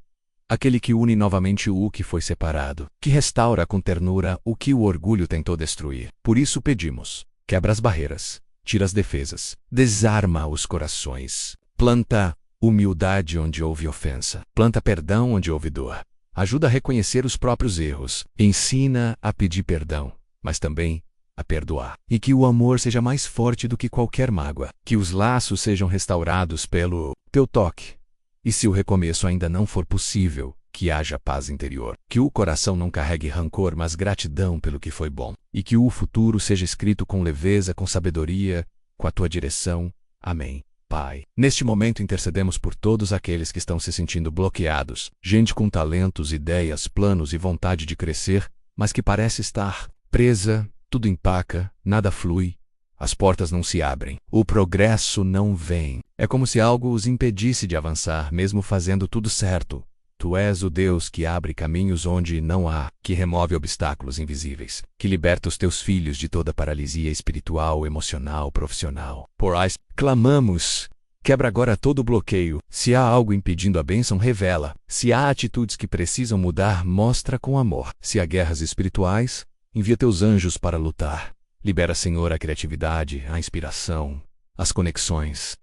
Aquele que une novamente o que foi separado, que restaura com ternura o que o orgulho tentou destruir. Por isso pedimos, quebra as barreiras, tira as defesas, desarma os corações, planta humildade onde houve ofensa, planta perdão onde houve dor, ajuda a reconhecer os próprios erros, ensina a pedir perdão, mas também a perdoar. E que o amor seja mais forte do que qualquer mágoa, que os laços sejam restaurados pelo teu toque. E se o recomeço ainda não for possível, que haja paz interior. Que o coração não carregue rancor, mas gratidão pelo que foi bom. E que o futuro seja escrito com leveza, com sabedoria, com a tua direção. Amém. Pai, neste momento intercedemos por todos aqueles que estão se sentindo bloqueados, gente com talentos, ideias, planos e vontade de crescer, mas que parece estar presa, tudo empaca, nada flui. As portas não se abrem. O progresso não vem. É como se algo os impedisse de avançar, mesmo fazendo tudo certo. Tu és o Deus que abre caminhos onde não há, que remove obstáculos invisíveis, que liberta os teus filhos de toda paralisia espiritual, emocional, profissional. Por isso, clamamos. Quebra agora todo o bloqueio. Se há algo impedindo a bênção, revela. Se há atitudes que precisam mudar, mostra com amor. Se há guerras espirituais, envia teus anjos para lutar. Libera, Senhor, a criatividade, a inspiração, as conexões.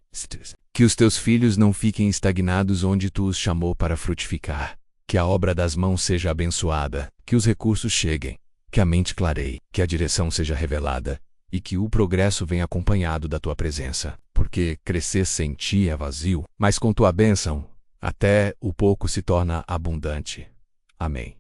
Que os teus filhos não fiquem estagnados onde tu os chamou para frutificar. Que a obra das mãos seja abençoada, que os recursos cheguem, que a mente clareie, que a direção seja revelada e que o progresso venha acompanhado da tua presença. Porque crescer sem ti é vazio, mas com tua bênção, até o pouco se torna abundante. Amém.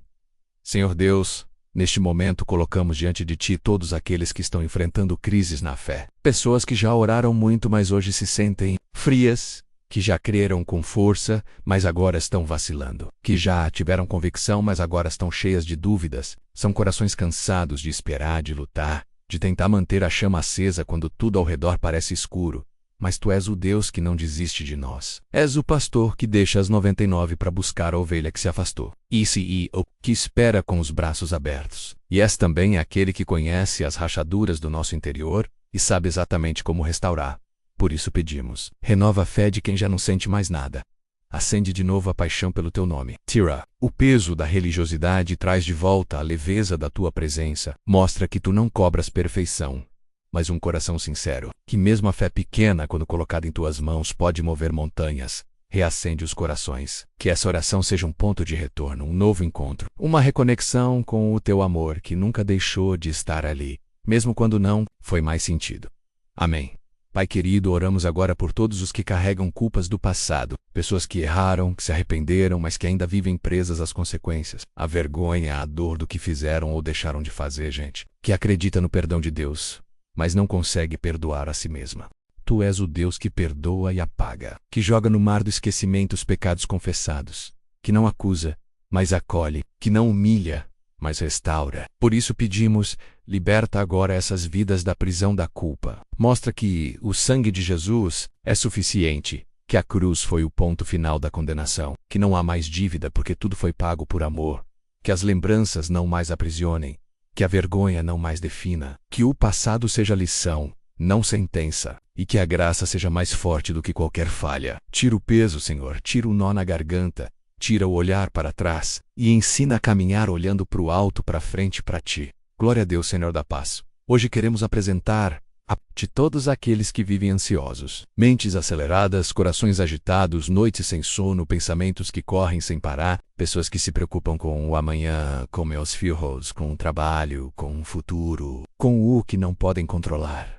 Senhor Deus, neste momento colocamos diante de ti todos aqueles que estão enfrentando crises na fé. Pessoas que já oraram muito, mas hoje se sentem frias, que já creram com força, mas agora estão vacilando. Que já tiveram convicção, mas agora estão cheias de dúvidas. São corações cansados de esperar, de lutar, de tentar manter a chama acesa quando tudo ao redor parece escuro. Mas tu és o Deus que não desiste de nós. És o pastor que deixa as 99 para buscar a ovelha que se afastou. E o que espera com os braços abertos. E és também aquele que conhece as rachaduras do nosso interior, e sabe exatamente como restaurar. Por isso pedimos, renova a fé de quem já não sente mais nada. Acende de novo a paixão pelo teu nome. Tira o peso da religiosidade e traz de volta a leveza da tua presença. Mostra que tu não cobras perfeição, mas um coração sincero, que mesmo a fé pequena, quando colocada em tuas mãos, pode mover montanhas. Reacende os corações. Que essa oração seja um ponto de retorno, um novo encontro, uma reconexão com o teu amor que nunca deixou de estar ali, mesmo quando não foi mais sentido. Amém. Pai querido, oramos agora por todos os que carregam culpas do passado, pessoas que erraram, que se arrependeram, mas que ainda vivem presas às consequências, a vergonha, a dor do que fizeram ou deixaram de fazer, gente, que acredita no perdão de Deus, mas não consegue perdoar a si mesma. Tu és o Deus que perdoa e apaga, que joga no mar do esquecimento os pecados confessados, que não acusa, mas acolhe, que não humilha, mas restaura. Por isso pedimos, liberta agora essas vidas da prisão da culpa. Mostra que o sangue de Jesus é suficiente, que a cruz foi o ponto final da condenação, que não há mais dívida porque tudo foi pago por amor, que as lembranças não mais aprisionem, que a vergonha não mais defina, que o passado seja lição, não sentença, e que a graça seja mais forte do que qualquer falha. Tira o peso, Senhor, tira o nó na garganta, tira o olhar para trás e ensina a caminhar olhando para o alto, para frente, para ti. Glória a Deus, Senhor da paz. Hoje queremos apresentar a ti todos aqueles que vivem ansiosos, mentes aceleradas, corações agitados, noites sem sono, pensamentos que correm sem parar, pessoas que se preocupam com o amanhã, com meus filhos, com o trabalho, com o futuro, com o que não podem controlar.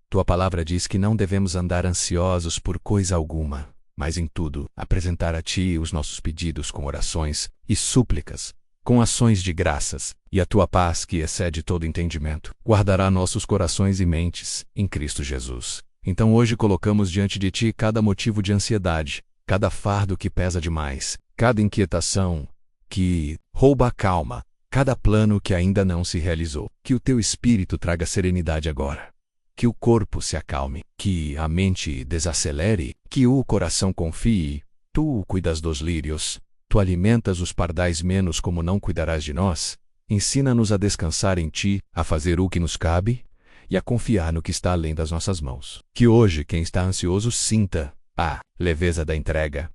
Tua palavra diz que não devemos andar ansiosos por coisa alguma, mas em tudo, apresentar a Ti os nossos pedidos com orações e súplicas, com ações de graças, e a Tua paz, que excede todo entendimento, guardará nossos corações e mentes, em Cristo Jesus. Então hoje colocamos diante de Ti cada motivo de ansiedade, cada fardo que pesa demais, cada inquietação que rouba a calma, cada plano que ainda não se realizou. Que o Teu Espírito traga serenidade agora. Que o corpo se acalme, que a mente desacelere, que o coração confie. Tu cuidas dos lírios, tu alimentas os pardais menos como não cuidarás de nós. Ensina-nos a descansar em ti, a fazer o que nos cabe e a confiar no que está além das nossas mãos. Que hoje quem está ansioso sinta a leveza da entrega.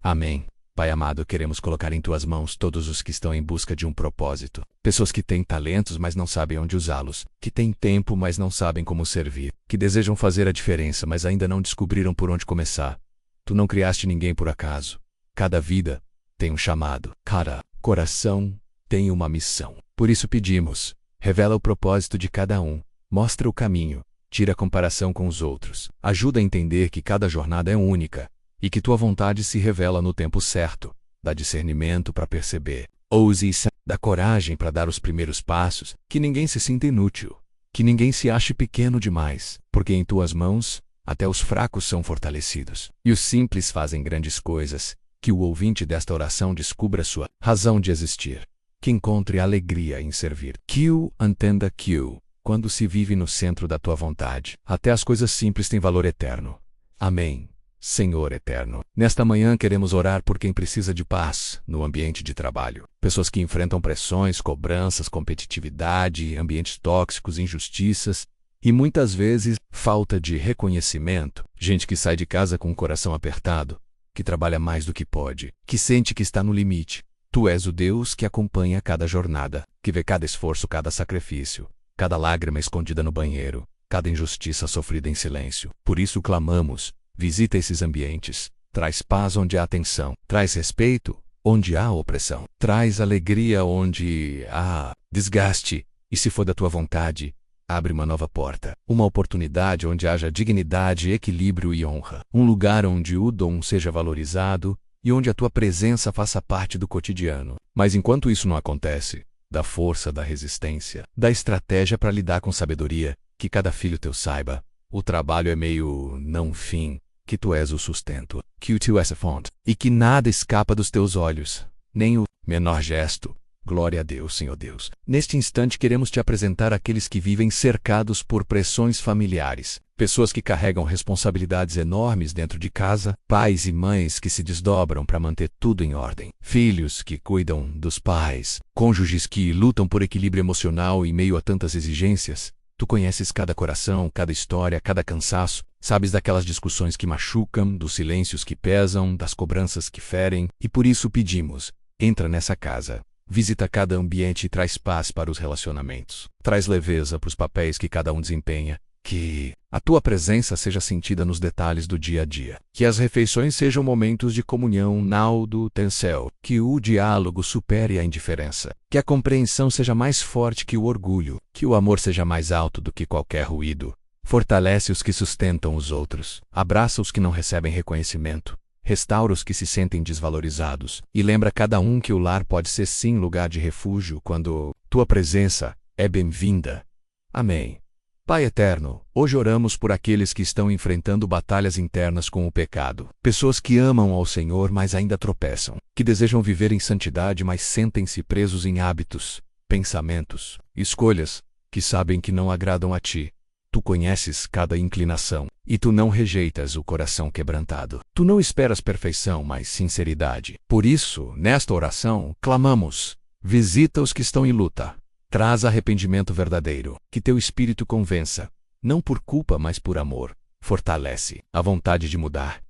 Amém. Pai amado, queremos colocar em Tuas mãos todos os que estão em busca de um propósito. Pessoas que têm talentos, mas não sabem onde usá-los. Que têm tempo, mas não sabem como servir. Que desejam fazer a diferença, mas ainda não descobriram por onde começar. Tu não criaste ninguém por acaso. Cada vida tem um chamado. Cada coração tem uma missão. Por isso pedimos, revela o propósito de cada um. Mostra o caminho. Tira a comparação com os outros. Ajuda a entender que cada jornada é única. E que Tua vontade se revela no tempo certo. Dá discernimento para perceber. Ouse dá coragem para dar os primeiros passos. Que ninguém se sinta inútil. Que ninguém se ache pequeno demais. Porque em Tuas mãos, até os fracos são fortalecidos. E os simples fazem grandes coisas. Que o ouvinte desta oração descubra sua razão de existir. Que encontre alegria em servir. Que o entenda que quando se vive no centro da Tua vontade, até as coisas simples têm valor eterno. Amém. Senhor eterno, nesta manhã queremos orar por quem precisa de paz no ambiente de trabalho. Pessoas que enfrentam pressões, cobranças, competitividade, ambientes tóxicos, injustiças e muitas vezes falta de reconhecimento. Gente que sai de casa com o coração apertado, que trabalha mais do que pode, que sente que está no limite. Tu és o Deus que acompanha cada jornada, que vê cada esforço, cada sacrifício, cada lágrima escondida no banheiro, cada injustiça sofrida em silêncio. Por isso clamamos. Visita esses ambientes, traz paz onde há tensão, traz respeito onde há opressão, traz alegria onde há desgaste, e se for da Tua vontade, abre uma nova porta, uma oportunidade onde haja dignidade, equilíbrio e honra, um lugar onde o dom seja valorizado e onde a Tua presença faça parte do cotidiano. Mas enquanto isso não acontece, dá força, dá resistência, dá estratégia para lidar com sabedoria, que cada filho Teu saiba, o trabalho é meio não fim, que Tu és o sustento, que Tu és a fonte, e que nada escapa dos Teus olhos, nem o menor gesto. Glória a Deus, Senhor Deus. Neste instante queremos Te apresentar aqueles que vivem cercados por pressões familiares, pessoas que carregam responsabilidades enormes dentro de casa, pais e mães que se desdobram para manter tudo em ordem, filhos que cuidam dos pais, cônjuges que lutam por equilíbrio emocional em meio a tantas exigências, Tu conheces cada coração, cada história, cada cansaço. Sabes daquelas discussões que machucam, dos silêncios que pesam, das cobranças que ferem. E por isso pedimos, entra nessa casa. Visita cada ambiente e traz paz para os relacionamentos. Traz leveza para os papéis que cada um desempenha. Que a tua presença seja sentida nos detalhes do dia a dia. Que as refeições sejam momentos de comunhão, naldo, tencel. Que o diálogo supere a indiferença. Que a compreensão seja mais forte que o orgulho. Que o amor seja mais alto do que qualquer ruído. Fortalece os que sustentam os outros. Abraça os que não recebem reconhecimento. Restaura os que se sentem desvalorizados. E lembra cada um que o lar pode ser sim lugar de refúgio quando tua presença é bem-vinda. Amém. Pai eterno, hoje oramos por aqueles que estão enfrentando batalhas internas com o pecado. Pessoas que amam ao Senhor, mas ainda tropeçam. Que desejam viver em santidade, mas sentem-se presos em hábitos, pensamentos, escolhas que sabem que não agradam a Ti. Tu conheces cada inclinação, e Tu não rejeitas o coração quebrantado. Tu não esperas perfeição, mas sinceridade. Por isso, nesta oração, clamamos: visita os que estão em luta. Traz arrependimento verdadeiro, que teu espírito convença, não por culpa, mas por amor. Fortalece a vontade de mudar.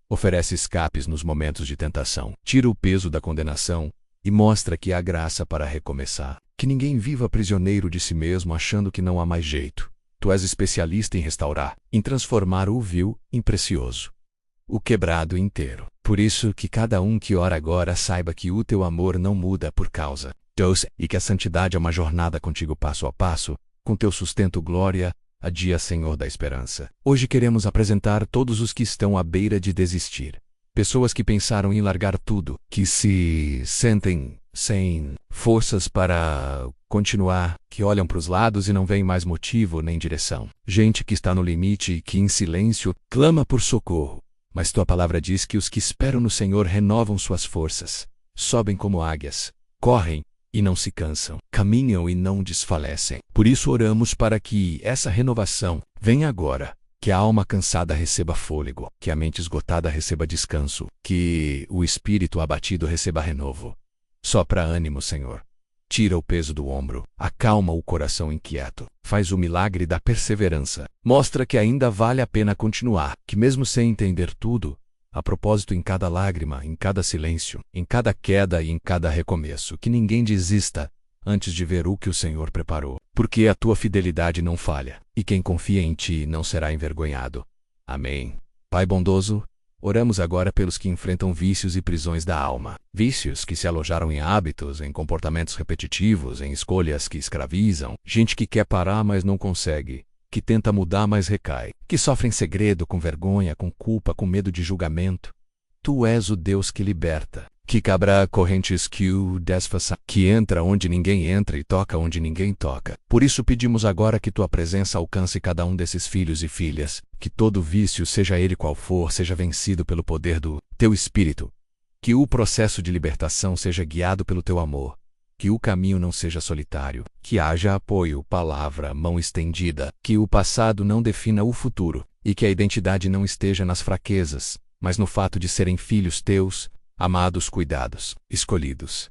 Oferece escapes nos momentos de tentação. Tira o peso da condenação e mostra que há graça para recomeçar. Que ninguém viva prisioneiro de si mesmo achando que não há mais jeito. Tu és especialista em restaurar, em transformar o vil em precioso, o quebrado inteiro. Por isso que cada um que ora agora saiba que o teu amor não muda por causa Deus, e que a santidade é uma jornada contigo passo a passo, com teu sustento glória, a dia Senhor da esperança. Hoje queremos apresentar todos os que estão à beira de desistir. Pessoas que pensaram em largar tudo, que se sentem sem forças para continuar, que olham para os lados e não veem mais motivo nem direção. Gente que está no limite e que em silêncio clama por socorro. Mas tua palavra diz que os que esperam no Senhor renovam suas forças, sobem como águias, correm e não se cansam, caminham e não desfalecem. Por isso oramos para que essa renovação venha agora, que a alma cansada receba fôlego, que a mente esgotada receba descanso, que o espírito abatido receba renovo. Sopra ânimo, Senhor. Tira o peso do ombro, acalma o coração inquieto, faz o milagre da perseverança. Mostra que ainda vale a pena continuar, que mesmo sem entender tudo, a propósito em cada lágrima, em cada silêncio, em cada queda e em cada recomeço, que ninguém desista antes de ver o que o Senhor preparou. Porque a tua fidelidade não falha, e quem confia em ti não será envergonhado. Amém. Pai bondoso, oramos agora pelos que enfrentam vícios e prisões da alma. Vícios que se alojaram em hábitos, em comportamentos repetitivos, em escolhas que escravizam. Gente que quer parar, mas não consegue. Que tenta mudar, mas recai. Que sofre em segredo, com vergonha, com culpa, com medo de julgamento. Tu és o Deus que liberta. Que quebra correntes que o desfaça. Que entra onde ninguém entra e toca onde ninguém toca. Por isso pedimos agora que tua presença alcance cada um desses filhos e filhas. Que todo vício, seja ele qual for, seja vencido pelo poder do teu Espírito. Que o processo de libertação seja guiado pelo teu amor. Que o caminho não seja solitário, que haja apoio, palavra, mão estendida, que o passado não defina o futuro, e que a identidade não esteja nas fraquezas, mas no fato de serem filhos teus, amados, cuidados, escolhidos.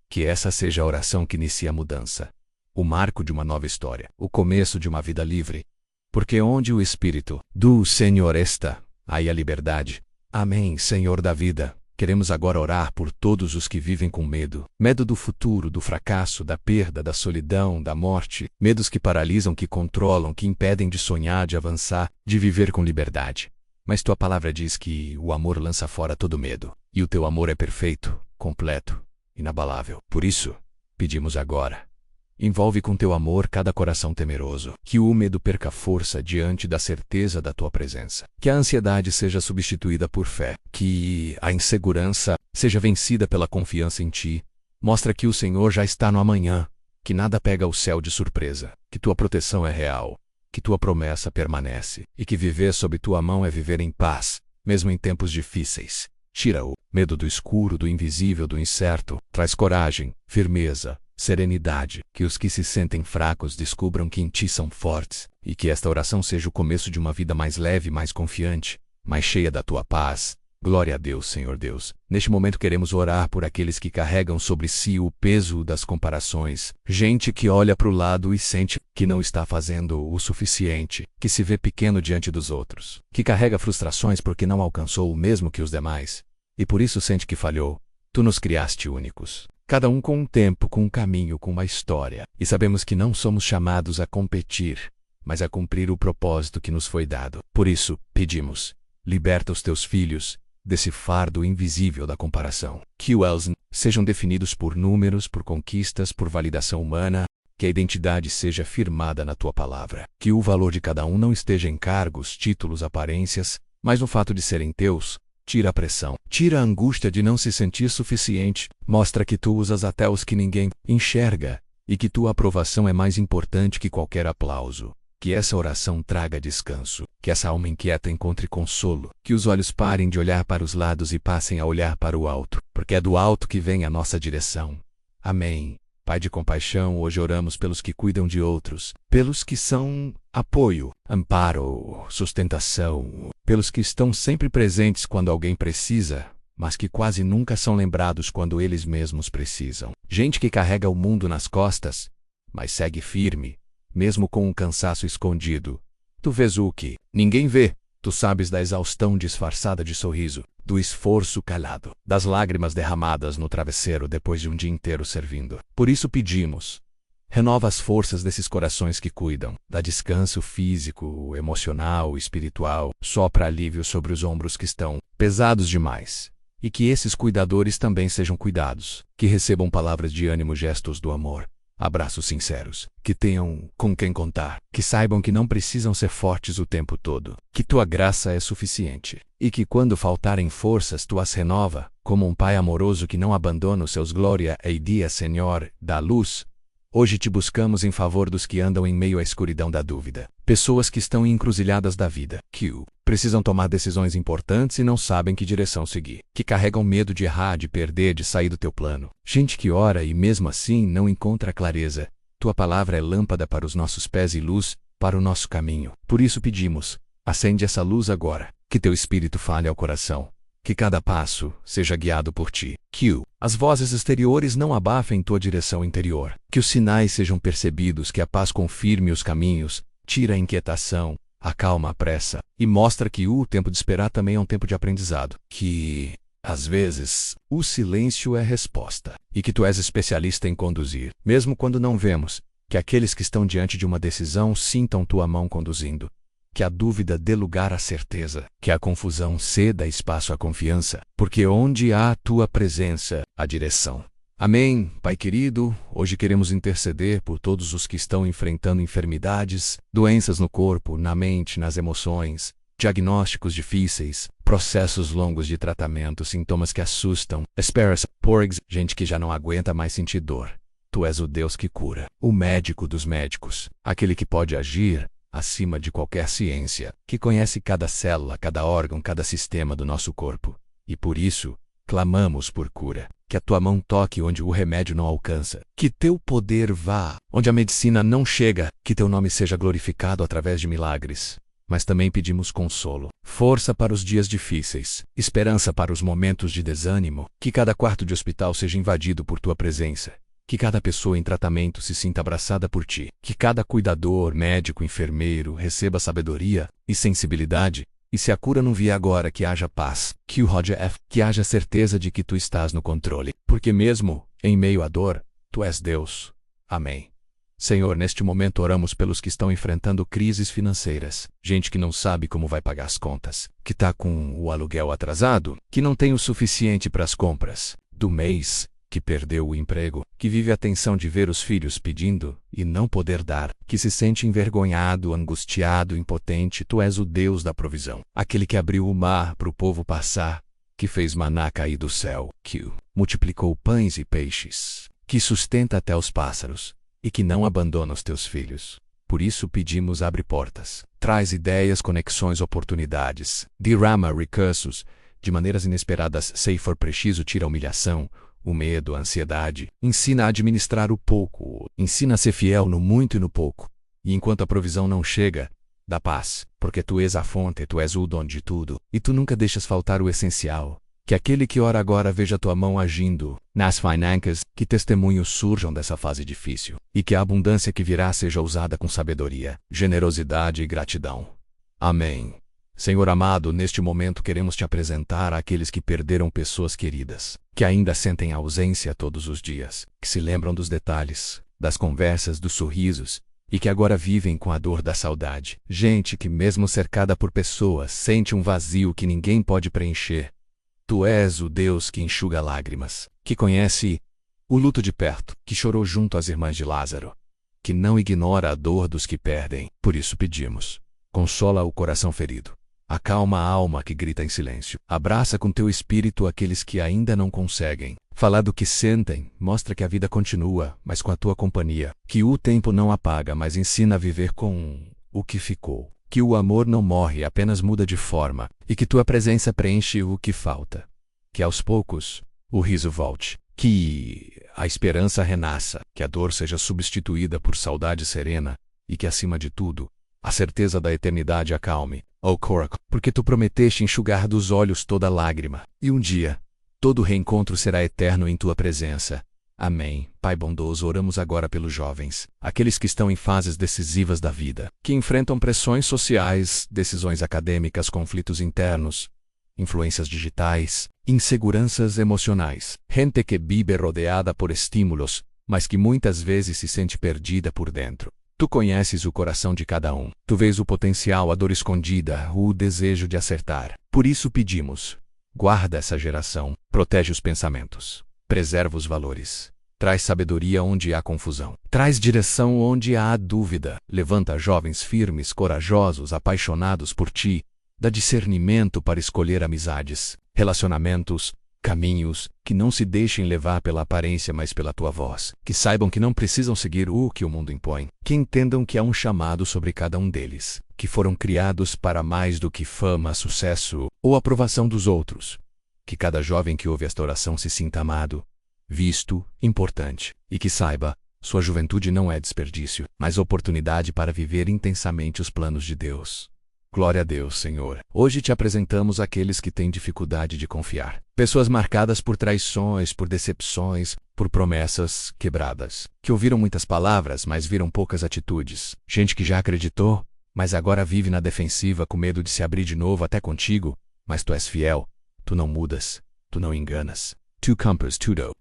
Que essa seja a oração que inicia a mudança, o marco de uma nova história, o começo de uma vida livre. Porque onde o Espírito do Senhor está, aí a liberdade. Amém, Senhor da vida. Queremos agora orar por todos os que vivem com medo. Medo do futuro, do fracasso, da perda, da solidão, da morte. Medos que paralisam, que controlam, que impedem de sonhar, de avançar, de viver com liberdade. Mas tua palavra diz que o amor lança fora todo medo. E o teu amor é perfeito, completo, inabalável. Por isso, pedimos agora. Envolve com teu amor cada coração temeroso. Que o medo perca força diante da certeza da tua presença. Que a ansiedade seja substituída por fé. Que a insegurança seja vencida pela confiança em ti. Mostra que o Senhor já está no amanhã. Que nada pega o céu de surpresa. Que tua proteção é real. Que tua promessa permanece. E que viver sob tua mão é viver em paz, mesmo em tempos difíceis. Tira o medo do escuro, do invisível, do incerto. Traz coragem, firmeza, serenidade, que os que se sentem fracos descubram que em ti são fortes, e que esta oração seja o começo de uma vida mais leve, mais confiante, mais cheia da tua paz, Glória a Deus, Senhor Deus. Neste momento queremos orar por aqueles que carregam sobre si o peso das comparações. Gente que olha para o lado e sente que não está fazendo o suficiente, que se vê pequeno diante dos outros, que carrega frustrações porque não alcançou o mesmo que os demais, e por isso sente que falhou. Tu nos criaste únicos. Cada um com um tempo, com um caminho, com uma história. E sabemos que não somos chamados a competir, mas a cumprir o propósito que nos foi dado. Por isso, pedimos, liberta os teus filhos desse fardo invisível da comparação. Que eles sejam definidos por números, por conquistas, por validação humana, que a identidade seja firmada na tua palavra. Que o valor de cada um não esteja em cargos, títulos, aparências, mas no fato de serem teus. Tira a pressão, tira a angústia de não se sentir suficiente, mostra que tu usas até os que ninguém enxerga, e que tua aprovação é mais importante que qualquer aplauso. Que essa oração traga descanso, que essa alma inquieta encontre consolo, que os olhos parem de olhar para os lados e passem a olhar para o alto, porque é do alto que vem a nossa direção. Amém. Pai de compaixão, hoje oramos pelos que cuidam de outros, pelos que são apoio, amparo, sustentação, pelos que estão sempre presentes quando alguém precisa, mas que quase nunca são lembrados quando eles mesmos precisam. Gente que carrega o mundo nas costas, mas segue firme, mesmo com um cansaço escondido. Tu vês o que ninguém vê. Tu sabes da exaustão disfarçada de sorriso, do esforço calado, das lágrimas derramadas no travesseiro depois de um dia inteiro servindo. Por isso pedimos, renova as forças desses corações que cuidam, dá descanso físico, emocional, espiritual, sopra alívio sobre os ombros que estão pesados demais. E que esses cuidadores também sejam cuidados, que recebam palavras de ânimo, gestos do amor, abraços sinceros, que tenham com quem contar, que saibam que não precisam ser fortes o tempo todo, que tua graça é suficiente, e que quando faltarem forças tu as renova, como um pai amoroso que não abandona os seus. Glória e dia, Senhor, da luz. Hoje te buscamos em favor dos que andam em meio à escuridão da dúvida, pessoas que estão em encruzilhadas da vida, que precisam tomar decisões importantes e não sabem que direção seguir, que carregam medo de errar, de perder, de sair do teu plano. Gente que ora e mesmo assim não encontra clareza. Tua palavra é lâmpada para os nossos pés e luz para o nosso caminho. Por isso pedimos, acende essa luz agora, que teu Espírito fale ao coração, que cada passo seja guiado por ti, que as vozes exteriores não abafem tua direção interior, que os sinais sejam percebidos, que a paz confirme os caminhos, tira a inquietação, acalma a pressa, e mostra que o tempo de esperar também é um tempo de aprendizado, que, às vezes, o silêncio é resposta, e que tu és especialista em conduzir, mesmo quando não vemos, que aqueles que estão diante de uma decisão sintam tua mão conduzindo, que a dúvida dê lugar à certeza, que a confusão ceda espaço à confiança, porque onde há a tua presença, há direção. Amém, Pai querido, hoje queremos interceder por todos os que estão enfrentando enfermidades, doenças no corpo, na mente, nas emoções, diagnósticos difíceis, processos longos de tratamento, sintomas que assustam, esperas, porgs, gente que já não aguenta mais sentir dor. Tu és o Deus que cura, o médico dos médicos, aquele que pode agir acima de qualquer ciência, que conhece cada célula, cada órgão, cada sistema do nosso corpo. E por isso, clamamos por cura, que a tua mão toque onde o remédio não alcança, que teu poder vá onde a medicina não chega, que teu nome seja glorificado através de milagres. Mas também pedimos consolo, força para os dias difíceis, esperança para os momentos de desânimo, que cada quarto de hospital seja invadido por tua presença, que cada pessoa em tratamento se sinta abraçada por ti, que cada cuidador, médico, enfermeiro receba sabedoria e sensibilidade, e se a cura não vier agora, que haja paz, que o Roger F., que haja certeza de que tu estás no controle, porque mesmo em meio à dor, tu és Deus. Amém. Senhor, neste momento oramos pelos que estão enfrentando crises financeiras, gente que não sabe como vai pagar as contas, que está com o aluguel atrasado, que não tem o suficiente para as compras do mês, que perdeu o emprego, que vive a tensão de ver os filhos pedindo e não poder dar, que se sente envergonhado, angustiado, impotente. Tu és o Deus da provisão, aquele que abriu o mar para o povo passar, que fez maná cair do céu, que multiplicou pães e peixes, que sustenta até os pássaros, e que não abandona os teus filhos. Por isso pedimos, abre portas, traz ideias, conexões, oportunidades, derrama recursos, de maneiras inesperadas. Se for preciso, tira a humilhação, o medo, a ansiedade, ensina a administrar o pouco, ensina a ser fiel no muito e no pouco. E enquanto a provisão não chega, da paz, porque tu és a fonte, tu és o dono de tudo, e tu nunca deixas faltar o essencial. Que aquele que ora agora veja tua mão agindo nas finanças, que testemunhos surjam dessa fase difícil, e que a abundância que virá seja usada com sabedoria, generosidade e gratidão. Amém. Senhor amado, neste momento queremos te apresentar àqueles que perderam pessoas queridas, que ainda sentem a ausência todos os dias, que se lembram dos detalhes, das conversas, dos sorrisos, e que agora vivem com a dor da saudade. Gente que, mesmo cercada por pessoas, sente um vazio que ninguém pode preencher. Tu és o Deus que enxuga lágrimas, que conhece o luto de perto, que chorou junto às irmãs de Lázaro, que não ignora a dor dos que perdem. Por isso pedimos, consola o coração ferido, acalma a alma que grita em silêncio, abraça com teu espírito aqueles que ainda não conseguem falar do que sentem, mostra que a vida continua, mas com a tua companhia, que o tempo não apaga, mas ensina a viver com o que ficou. Que o amor não morre, apenas muda de forma, e que tua presença preenche o que falta. Que aos poucos o riso volte, que a esperança renasça, que a dor seja substituída por saudade serena, e que acima de tudo, a certeza da eternidade acalme, ó Corac, porque tu prometeste enxugar dos olhos toda lágrima, e um dia, todo reencontro será eterno em tua presença. Amém. Pai bondoso, oramos agora pelos jovens, aqueles que estão em fases decisivas da vida, que enfrentam pressões sociais, decisões acadêmicas, conflitos internos, influências digitais, inseguranças emocionais. Gente que vive rodeada por estímulos, mas que muitas vezes se sente perdida por dentro. Tu conheces o coração de cada um. Tu vês o potencial, a dor escondida, o desejo de acertar. Por isso pedimos, guarda essa geração, protege os pensamentos, preserva os valores. Traz sabedoria onde há confusão. Traz direção onde há dúvida. Levanta jovens firmes, corajosos, apaixonados por ti. Dá discernimento para escolher amizades, relacionamentos, caminhos, que não se deixem levar pela aparência, mas pela tua voz. Que saibam que não precisam seguir o que o mundo impõe. Que entendam que há um chamado sobre cada um deles. Que foram criados para mais do que fama, sucesso ou aprovação dos outros. Que cada jovem que ouve esta oração se sinta amado, visto, importante, e que saiba, sua juventude não é desperdício, mas oportunidade para viver intensamente os planos de Deus. Glória a Deus, Senhor. Hoje te apresentamos aqueles que têm dificuldade de confiar. Pessoas marcadas por traições, por decepções, por promessas quebradas. Que ouviram muitas palavras, mas viram poucas atitudes. Gente que já acreditou, mas agora vive na defensiva com medo de se abrir de novo até contigo. Mas tu és fiel, tu não mudas, tu não enganas. Tu cumpres tudo,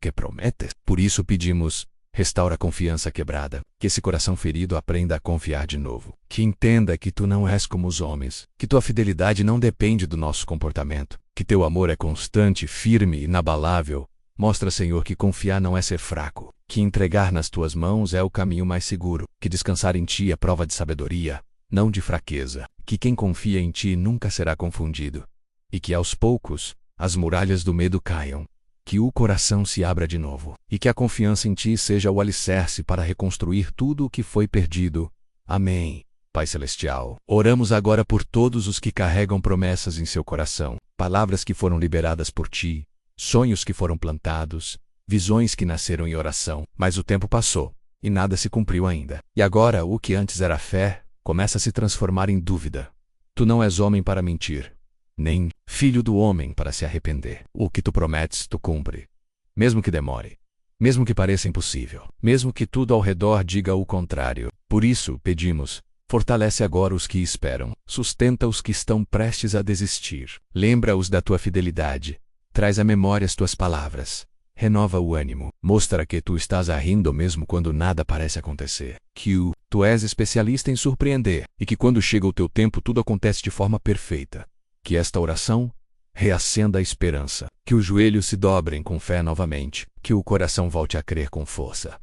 que prometes. Por isso pedimos, restaura a confiança quebrada, que esse coração ferido aprenda a confiar de novo. Que entenda que tu não és como os homens, que tua fidelidade não depende do nosso comportamento, que teu amor é constante, firme e inabalável. Mostra, Senhor, que confiar não é ser fraco, que entregar nas tuas mãos é o caminho mais seguro, que descansar em ti é prova de sabedoria, não de fraqueza, que quem confia em ti nunca será confundido, e que aos poucos as muralhas do medo caiam, que o coração se abra de novo, e que a confiança em ti seja o alicerce para reconstruir tudo o que foi perdido. Amém. Pai Celestial, oramos agora por todos os que carregam promessas em seu coração, palavras que foram liberadas por ti, sonhos que foram plantados, visões que nasceram em oração, mas o tempo passou, e nada se cumpriu ainda. E agora o que antes era fé, começa a se transformar em dúvida. Tu não és homem para mentir, nem filho do homem para se arrepender. O que tu prometes, tu cumpre. Mesmo que demore. Mesmo que pareça impossível. Mesmo que tudo ao redor diga o contrário. Por isso, pedimos, fortalece agora os que esperam. Sustenta os que estão prestes a desistir. Lembra-os da tua fidelidade. Traz à memória as tuas palavras. Renova o ânimo. Mostra que tu estás rindo mesmo quando nada parece acontecer. Que tu és especialista em surpreender. E que quando chega o teu tempo tudo acontece de forma perfeita. Que esta oração reacenda a esperança, que os joelhos se dobrem com fé novamente, que o coração volte a crer com força.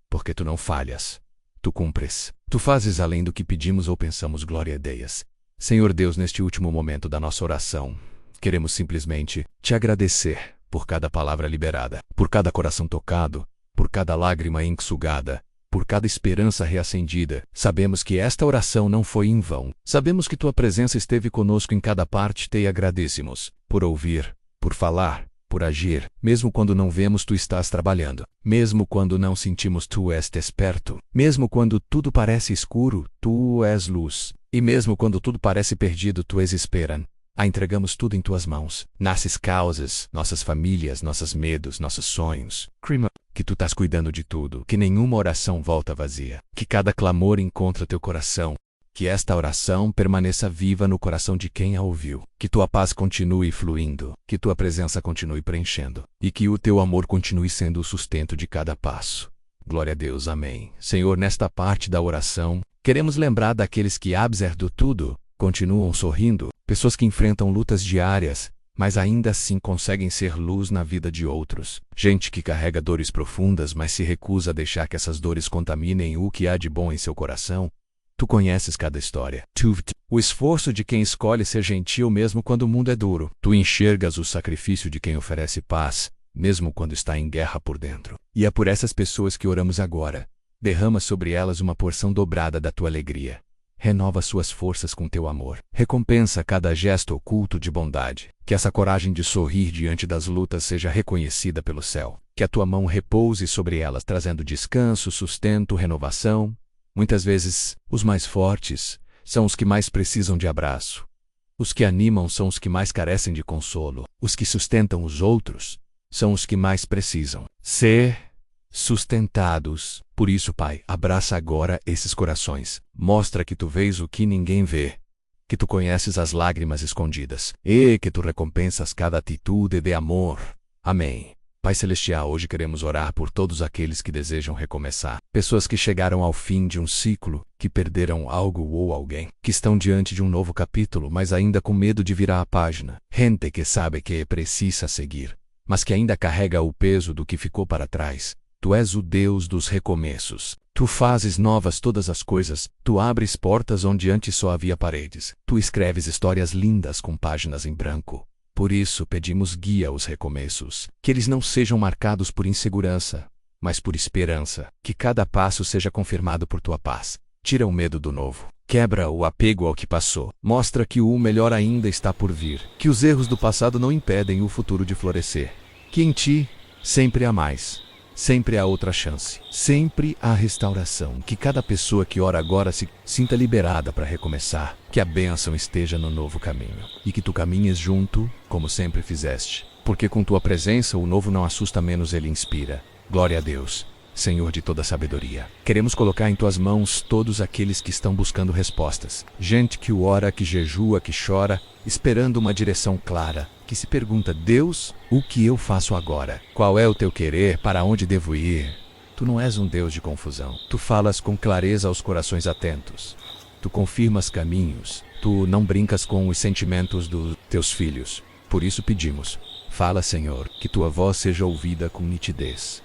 Porque tu não falhas, tu cumpres, tu fazes além do que pedimos ou pensamos. Glória a Deus. Senhor Deus, neste último momento da nossa oração, queremos simplesmente te agradecer por cada palavra liberada, por cada coração tocado, por cada lágrima enxugada, por cada esperança reacendida. Sabemos que esta oração não foi em vão. Sabemos que tua presença esteve conosco em cada parte. Te agradecemos por ouvir, por falar, por agir. Mesmo quando não vemos, tu estás trabalhando. Mesmo quando não sentimos, tu és desperto. Mesmo quando tudo parece escuro, tu és luz. E mesmo quando tudo parece perdido, tu és esperança. Entregamos tudo em tuas mãos. Nossas causas, nossas famílias, nossos medos, nossos sonhos. Que tu estás cuidando de tudo. Que nenhuma oração volta vazia. Que cada clamor encontra teu coração. Que esta oração permaneça viva no coração de quem a ouviu. Que tua paz continue fluindo. Que tua presença continue preenchendo. E que o teu amor continue sendo o sustento de cada passo. Glória a Deus, amém. Senhor, nesta parte da oração, queremos lembrar daqueles que, apesar do tudo, continuam sorrindo. Pessoas que enfrentam lutas diárias, mas ainda assim conseguem ser luz na vida de outros. Gente que carrega dores profundas, mas se recusa a deixar que essas dores contaminem o que há de bom em seu coração. Tu conheces cada história. O esforço de quem escolhe ser gentil mesmo quando o mundo é duro. Tu enxergas o sacrifício de quem oferece paz, mesmo quando está em guerra por dentro. E é por essas pessoas que oramos agora. Derrama sobre elas uma porção dobrada da tua alegria. Renova suas forças com teu amor. Recompensa cada gesto oculto de bondade. Que essa coragem de sorrir diante das lutas seja reconhecida pelo céu. Que a tua mão repouse sobre elas, trazendo descanso, sustento, renovação. Muitas vezes, os mais fortes são os que mais precisam de abraço. Os que animam são os que mais carecem de consolo. Os que sustentam os outros são os que mais precisam ser sustentados. Por isso, Pai, abraça agora esses corações. Mostra que tu vês o que ninguém vê. Que tu conheces as lágrimas escondidas. E que tu recompensas cada atitude de amor. Amém. Pai Celestial, hoje queremos orar por todos aqueles que desejam recomeçar. Pessoas que chegaram ao fim de um ciclo, que perderam algo ou alguém, que estão diante de um novo capítulo, mas ainda com medo de virar a página. Gente que sabe que precisa seguir, mas que ainda carrega o peso do que ficou para trás. Tu és o Deus dos recomeços. Tu fazes novas todas as coisas. Tu abres portas onde antes só havia paredes. Tu escreves histórias lindas com páginas em branco. Por isso pedimos guia aos recomeços. Que eles não sejam marcados por insegurança, mas por esperança. Que cada passo seja confirmado por tua paz. Tira o medo do novo. Quebra o apego ao que passou. Mostra que o melhor ainda está por vir. Que os erros do passado não impedem o futuro de florescer. Que em ti sempre há mais. Sempre há outra chance. Sempre há restauração. Que cada pessoa que ora agora se sinta liberada para recomeçar. Que a bênção esteja no novo caminho. E que tu caminhes junto, como sempre fizeste. Porque com tua presença o novo não assusta, menos ele inspira. Glória a Deus, Senhor de toda sabedoria. Queremos colocar em tuas mãos todos aqueles que estão buscando respostas. Gente que ora, que jejua, que chora, esperando uma direção clara. Que se pergunta: Deus, o que eu faço agora? Qual é o teu querer? Para onde devo ir? Tu não és um Deus de confusão. Tu falas com clareza aos corações atentos. Tu confirmas caminhos. Tu não brincas com os sentimentos dos teus filhos. Por isso pedimos: fala, Senhor, que tua voz seja ouvida com nitidez.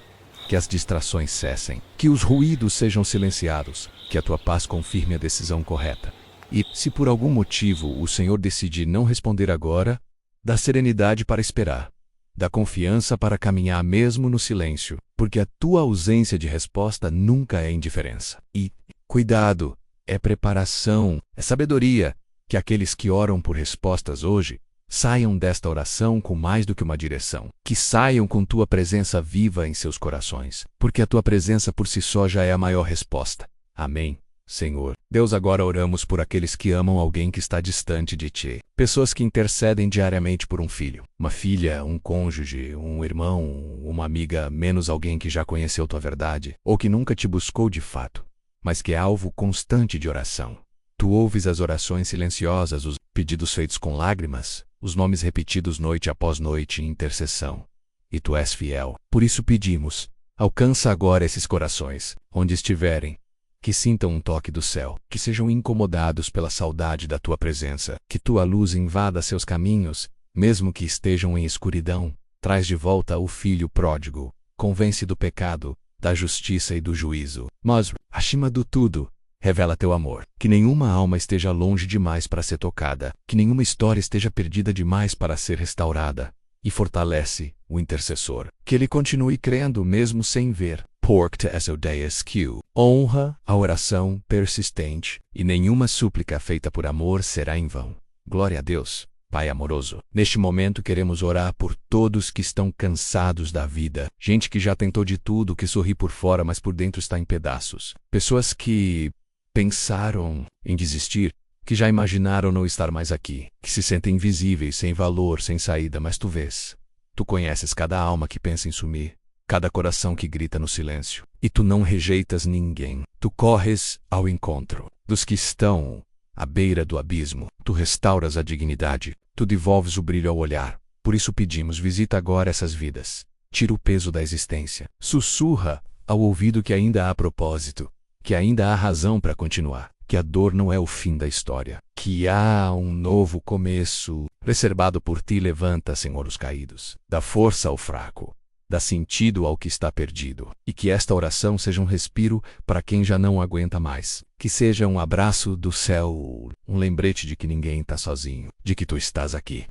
Que as distrações cessem. Que os ruídos sejam silenciados. Que a tua paz confirme a decisão correta. E, se por algum motivo o Senhor decidir não responder agora, dá serenidade para esperar. Dá confiança para caminhar mesmo no silêncio, porque a tua ausência de resposta nunca é indiferença. E cuidado, é preparação, é sabedoria. Que aqueles que oram por respostas hoje saiam desta oração com mais do que uma direção. Que saiam com tua presença viva em seus corações, porque a tua presença por si só já é a maior resposta. Amém. Senhor, Deus, agora oramos por aqueles que amam alguém que está distante de ti. Pessoas que intercedem diariamente por um filho, uma filha, um cônjuge, um irmão, uma amiga, menos alguém que já conheceu tua verdade, ou que nunca te buscou de fato, mas que é alvo constante de oração. Tu ouves as orações silenciosas, os pedidos feitos com lágrimas, os nomes repetidos noite após noite em intercessão. E tu és fiel. Por isso pedimos: alcança agora esses corações, onde estiverem. Que sintam um toque do céu, que sejam incomodados pela saudade da tua presença, que tua luz invada seus caminhos, mesmo que estejam em escuridão. Traz de volta o filho pródigo, convence do pecado, da justiça e do juízo. Mas, acima do tudo, revela teu amor. Que nenhuma alma esteja longe demais para ser tocada, que nenhuma história esteja perdida demais para ser restaurada. E fortalece o intercessor, que ele continue crendo mesmo sem ver. Porte SODSQ. Honra a oração persistente, e nenhuma súplica feita por amor será em vão. Glória a Deus. Pai amoroso, neste momento queremos orar por todos que estão cansados da vida. Gente que já tentou de tudo, que sorri por fora, mas por dentro está em pedaços. Pessoas que pensaram em desistir, que já imaginaram não estar mais aqui, que se sentem invisíveis, sem valor, sem saída, mas tu vês. Tu conheces cada alma que pensa em sumir, cada coração que grita no silêncio. E tu não rejeitas ninguém. Tu corres ao encontro dos que estão à beira do abismo. Tu restauras a dignidade. Tu devolves o brilho ao olhar. Por isso pedimos, visita agora essas vidas. Tira o peso da existência. Sussurra ao ouvido que ainda há propósito, que ainda há razão para continuar, que a dor não é o fim da história, que há um novo começo. Reservado por ti, levanta, Senhor, os caídos. Dá força ao fraco. Dá sentido ao que está perdido. E que esta oração seja um respiro para quem já não aguenta mais. Que seja um abraço do céu, um lembrete de que ninguém está sozinho, de que tu estás aqui.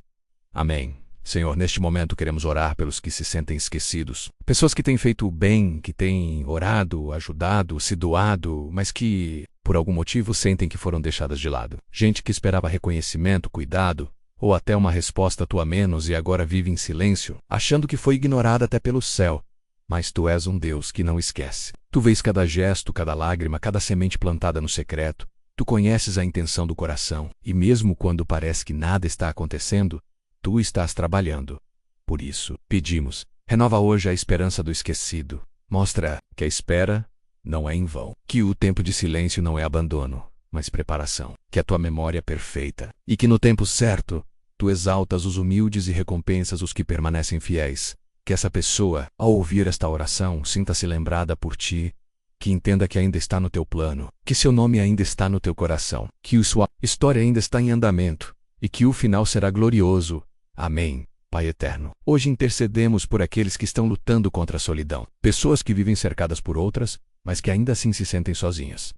Amém. Senhor, neste momento queremos orar pelos que se sentem esquecidos. Pessoas que têm feito o bem, que têm orado, ajudado, se doado, mas que, por algum motivo, sentem que foram deixadas de lado. Gente que esperava reconhecimento, cuidado, ou até uma resposta tua menos e agora vive em silêncio, achando que foi ignorada até pelo céu. Mas tu és um Deus que não esquece. Tu vês cada gesto, cada lágrima, cada semente plantada no secreto. Tu conheces a intenção do coração, e mesmo quando parece que nada está acontecendo, tu estás trabalhando. Por isso, pedimos, renova hoje a esperança do esquecido. Mostra que a espera não é em vão, que o tempo de silêncio não é abandono, mas preparação, que a tua memória é perfeita, e que no tempo certo, tu exaltas os humildes e recompensas os que permanecem fiéis. Que essa pessoa, ao ouvir esta oração, sinta-se lembrada por ti, que entenda que ainda está no teu plano, que seu nome ainda está no teu coração, que sua história ainda está em andamento, e que o final será glorioso. Amém, Pai eterno. Hoje intercedemos por aqueles que estão lutando contra a solidão, pessoas que vivem cercadas por outras, mas que ainda assim se sentem sozinhas.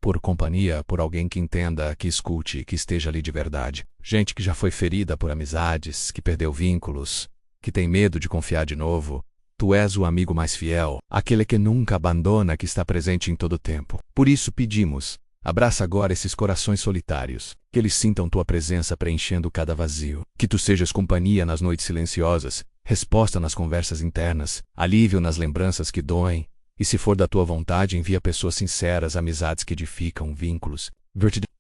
Por companhia, por alguém que entenda, que escute, que esteja ali de verdade. Gente que já foi ferida por amizades, que perdeu vínculos, que tem medo de confiar de novo. Tu és o amigo mais fiel, aquele que nunca abandona, que está presente em todo tempo. Por isso pedimos, abraça agora esses corações solitários, que eles sintam tua presença preenchendo cada vazio. Que tu sejas companhia nas noites silenciosas, resposta nas conversas internas, alívio nas lembranças que doem. E se for da tua vontade, envia pessoas sinceras, amizades que edificam, vínculos.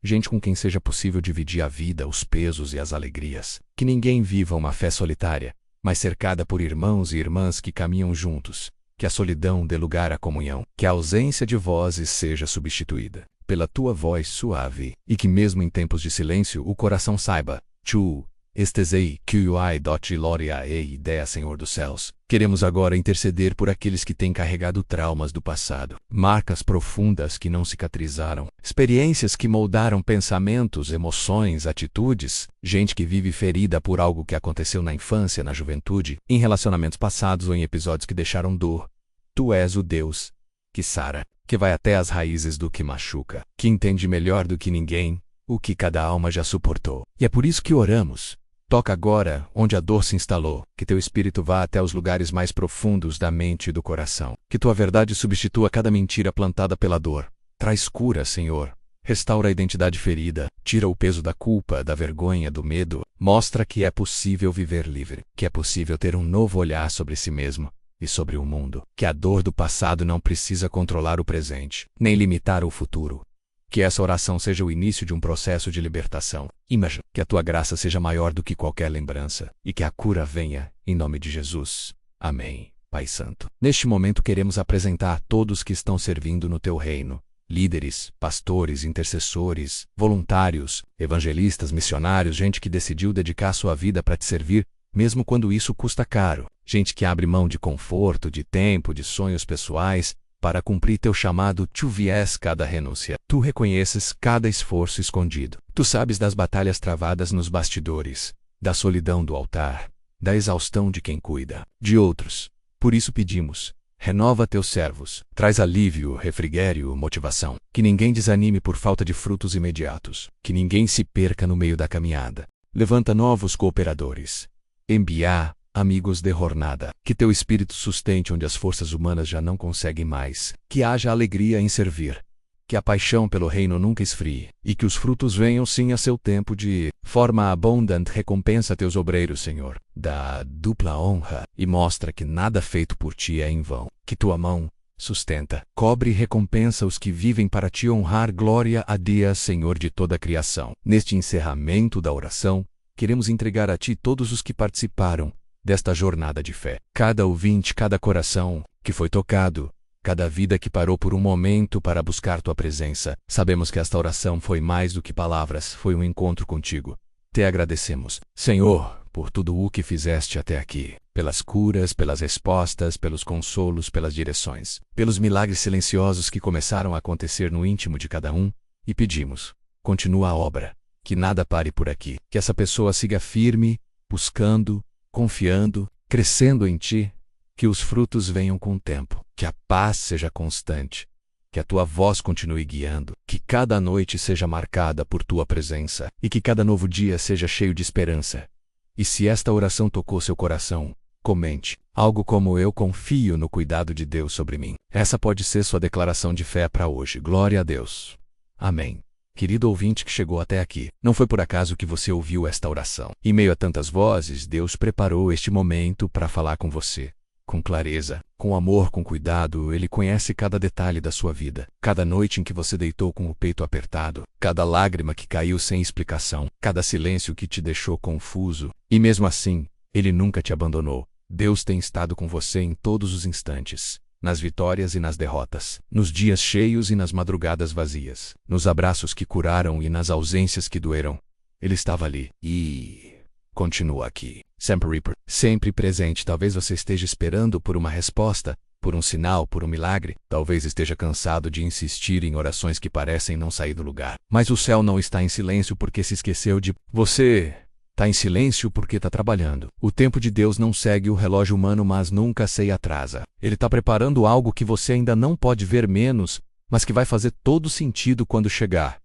Gente com quem seja possível dividir a vida, os pesos e as alegrias. Que ninguém viva uma fé solitária, mas cercada por irmãos e irmãs que caminham juntos. Que a solidão dê lugar à comunhão. Que a ausência de vozes seja substituída pela tua voz suave. E que mesmo em tempos de silêncio, o coração saiba, Tu estesei QI gloria e ideia, Senhor dos céus. Queremos agora interceder por aqueles que têm carregado traumas do passado, marcas profundas que não cicatrizaram, experiências que moldaram pensamentos, emoções, atitudes, gente que vive ferida por algo que aconteceu na infância, na juventude, em relacionamentos passados ou em episódios que deixaram dor. Tu és o Deus que sara, que vai até as raízes do que machuca, que entende melhor do que ninguém o que cada alma já suportou. E é por isso que oramos. Toca agora onde a dor se instalou, que teu espírito vá até os lugares mais profundos da mente e do coração. Que tua verdade substitua cada mentira plantada pela dor. Traz cura, Senhor. Restaura a identidade ferida, tira o peso da culpa, da vergonha, do medo. Mostra que é possível viver livre, que é possível ter um novo olhar sobre si mesmo e sobre o mundo. Que a dor do passado não precisa controlar o presente, nem limitar o futuro. Que essa oração seja o início de um processo de libertação. Imagina que a tua graça seja maior do que qualquer lembrança e que a cura venha, em nome de Jesus. Amém, Pai Santo. Neste momento queremos apresentar todos que estão servindo no teu reino. Líderes, pastores, intercessores, voluntários, evangelistas, missionários, gente que decidiu dedicar sua vida para te servir, mesmo quando isso custa caro. Gente que abre mão de conforto, de tempo, de sonhos pessoais, para cumprir teu chamado. Tu vies cada renúncia. Tu reconheces cada esforço escondido. Tu sabes das batalhas travadas nos bastidores, da solidão do altar, da exaustão de quem cuida de outros. Por isso pedimos, renova teus servos, traz alívio, refrigério, motivação. Que ninguém desanime por falta de frutos imediatos. Que ninguém se perca no meio da caminhada. Levanta novos cooperadores. Envia amigos de jornada. Que teu espírito sustente onde as forças humanas já não conseguem mais. Que haja alegria em servir. Que a paixão pelo reino nunca esfrie, e que os frutos venham sim a seu tempo de forma abundante. Recompensa teus obreiros, Senhor, dá dupla honra, e mostra que nada feito por ti é em vão. Que tua mão sustenta, cobre e recompensa os que vivem para te honrar. Glória a Deus, Senhor de toda a criação. Neste encerramento da oração, queremos entregar a ti todos os que participaram desta jornada de fé. Cada ouvinte, cada coração que foi tocado, cada vida que parou por um momento para buscar tua presença. Sabemos que esta oração foi mais do que palavras, foi um encontro contigo. Te agradecemos, Senhor, por tudo o que fizeste até aqui, pelas curas, pelas respostas, pelos consolos, pelas direções, pelos milagres silenciosos que começaram a acontecer no íntimo de cada um, e pedimos, continua a obra, que nada pare por aqui, que essa pessoa siga firme, buscando, confiando, crescendo em ti, que os frutos venham com o tempo, que a paz seja constante, que a tua voz continue guiando, que cada noite seja marcada por tua presença e que cada novo dia seja cheio de esperança. E se esta oração tocou seu coração, comente algo como: eu confio no cuidado de Deus sobre mim. Essa pode ser sua declaração de fé para hoje. Glória a Deus. Amém. Querido ouvinte que chegou até aqui, não foi por acaso que você ouviu esta oração. Em meio a tantas vozes, Deus preparou este momento para falar com você. Com clareza, com amor, com cuidado, Ele conhece cada detalhe da sua vida. Cada noite em que você deitou com o peito apertado, cada lágrima que caiu sem explicação, cada silêncio que te deixou confuso. E mesmo assim, Ele nunca te abandonou. Deus tem estado com você em todos os instantes, nas vitórias e nas derrotas, nos dias cheios e nas madrugadas vazias, nos abraços que curaram e nas ausências que doeram. Ele estava ali e continua aqui, sempre presente. Talvez você esteja esperando por uma resposta, por um sinal, por um milagre. Talvez esteja cansado de insistir em orações que parecem não sair do lugar. Mas o céu não está em silêncio porque se esqueceu de você. Está em silêncio porque está trabalhando. O tempo de Deus não segue o relógio humano, mas nunca se atrasa. Ele está preparando algo que você ainda não pode ver menos, mas que vai fazer todo sentido quando chegar.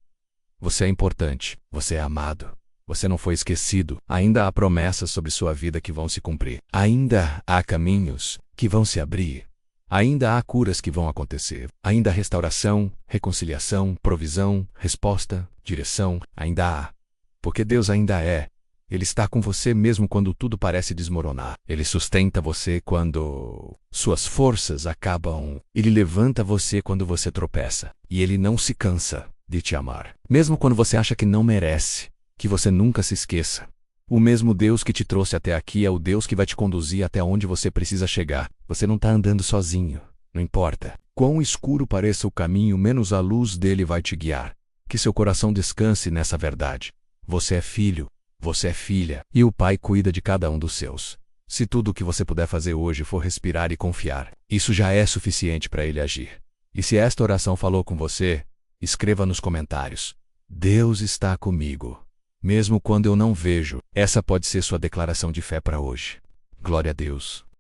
Você é importante, você é amado. Você não foi esquecido. Ainda há promessas sobre sua vida que vão se cumprir. Ainda há caminhos que vão se abrir. Ainda há curas que vão acontecer. Ainda há restauração, reconciliação, provisão, resposta, direção. Ainda há. Porque Deus ainda é. Ele está com você mesmo quando tudo parece desmoronar. Ele sustenta você quando suas forças acabam. Ele levanta você quando você tropeça. E Ele não se cansa de te amar. Mesmo quando você acha que não merece. Que você nunca se esqueça. O mesmo Deus que te trouxe até aqui é o Deus que vai te conduzir até onde você precisa chegar. Você não está andando sozinho. Não importa quão escuro pareça o caminho, menos a luz dele vai te guiar. Que seu coração descanse nessa verdade. Você é filho, você é filha, e o Pai cuida de cada um dos seus. Se tudo o que você puder fazer hoje for respirar e confiar, isso já é suficiente para Ele agir. E se esta oração falou com você, escreva nos comentários: Deus está comigo. Mesmo quando eu não vejo, essa pode ser sua declaração de fé para hoje. Glória a Deus.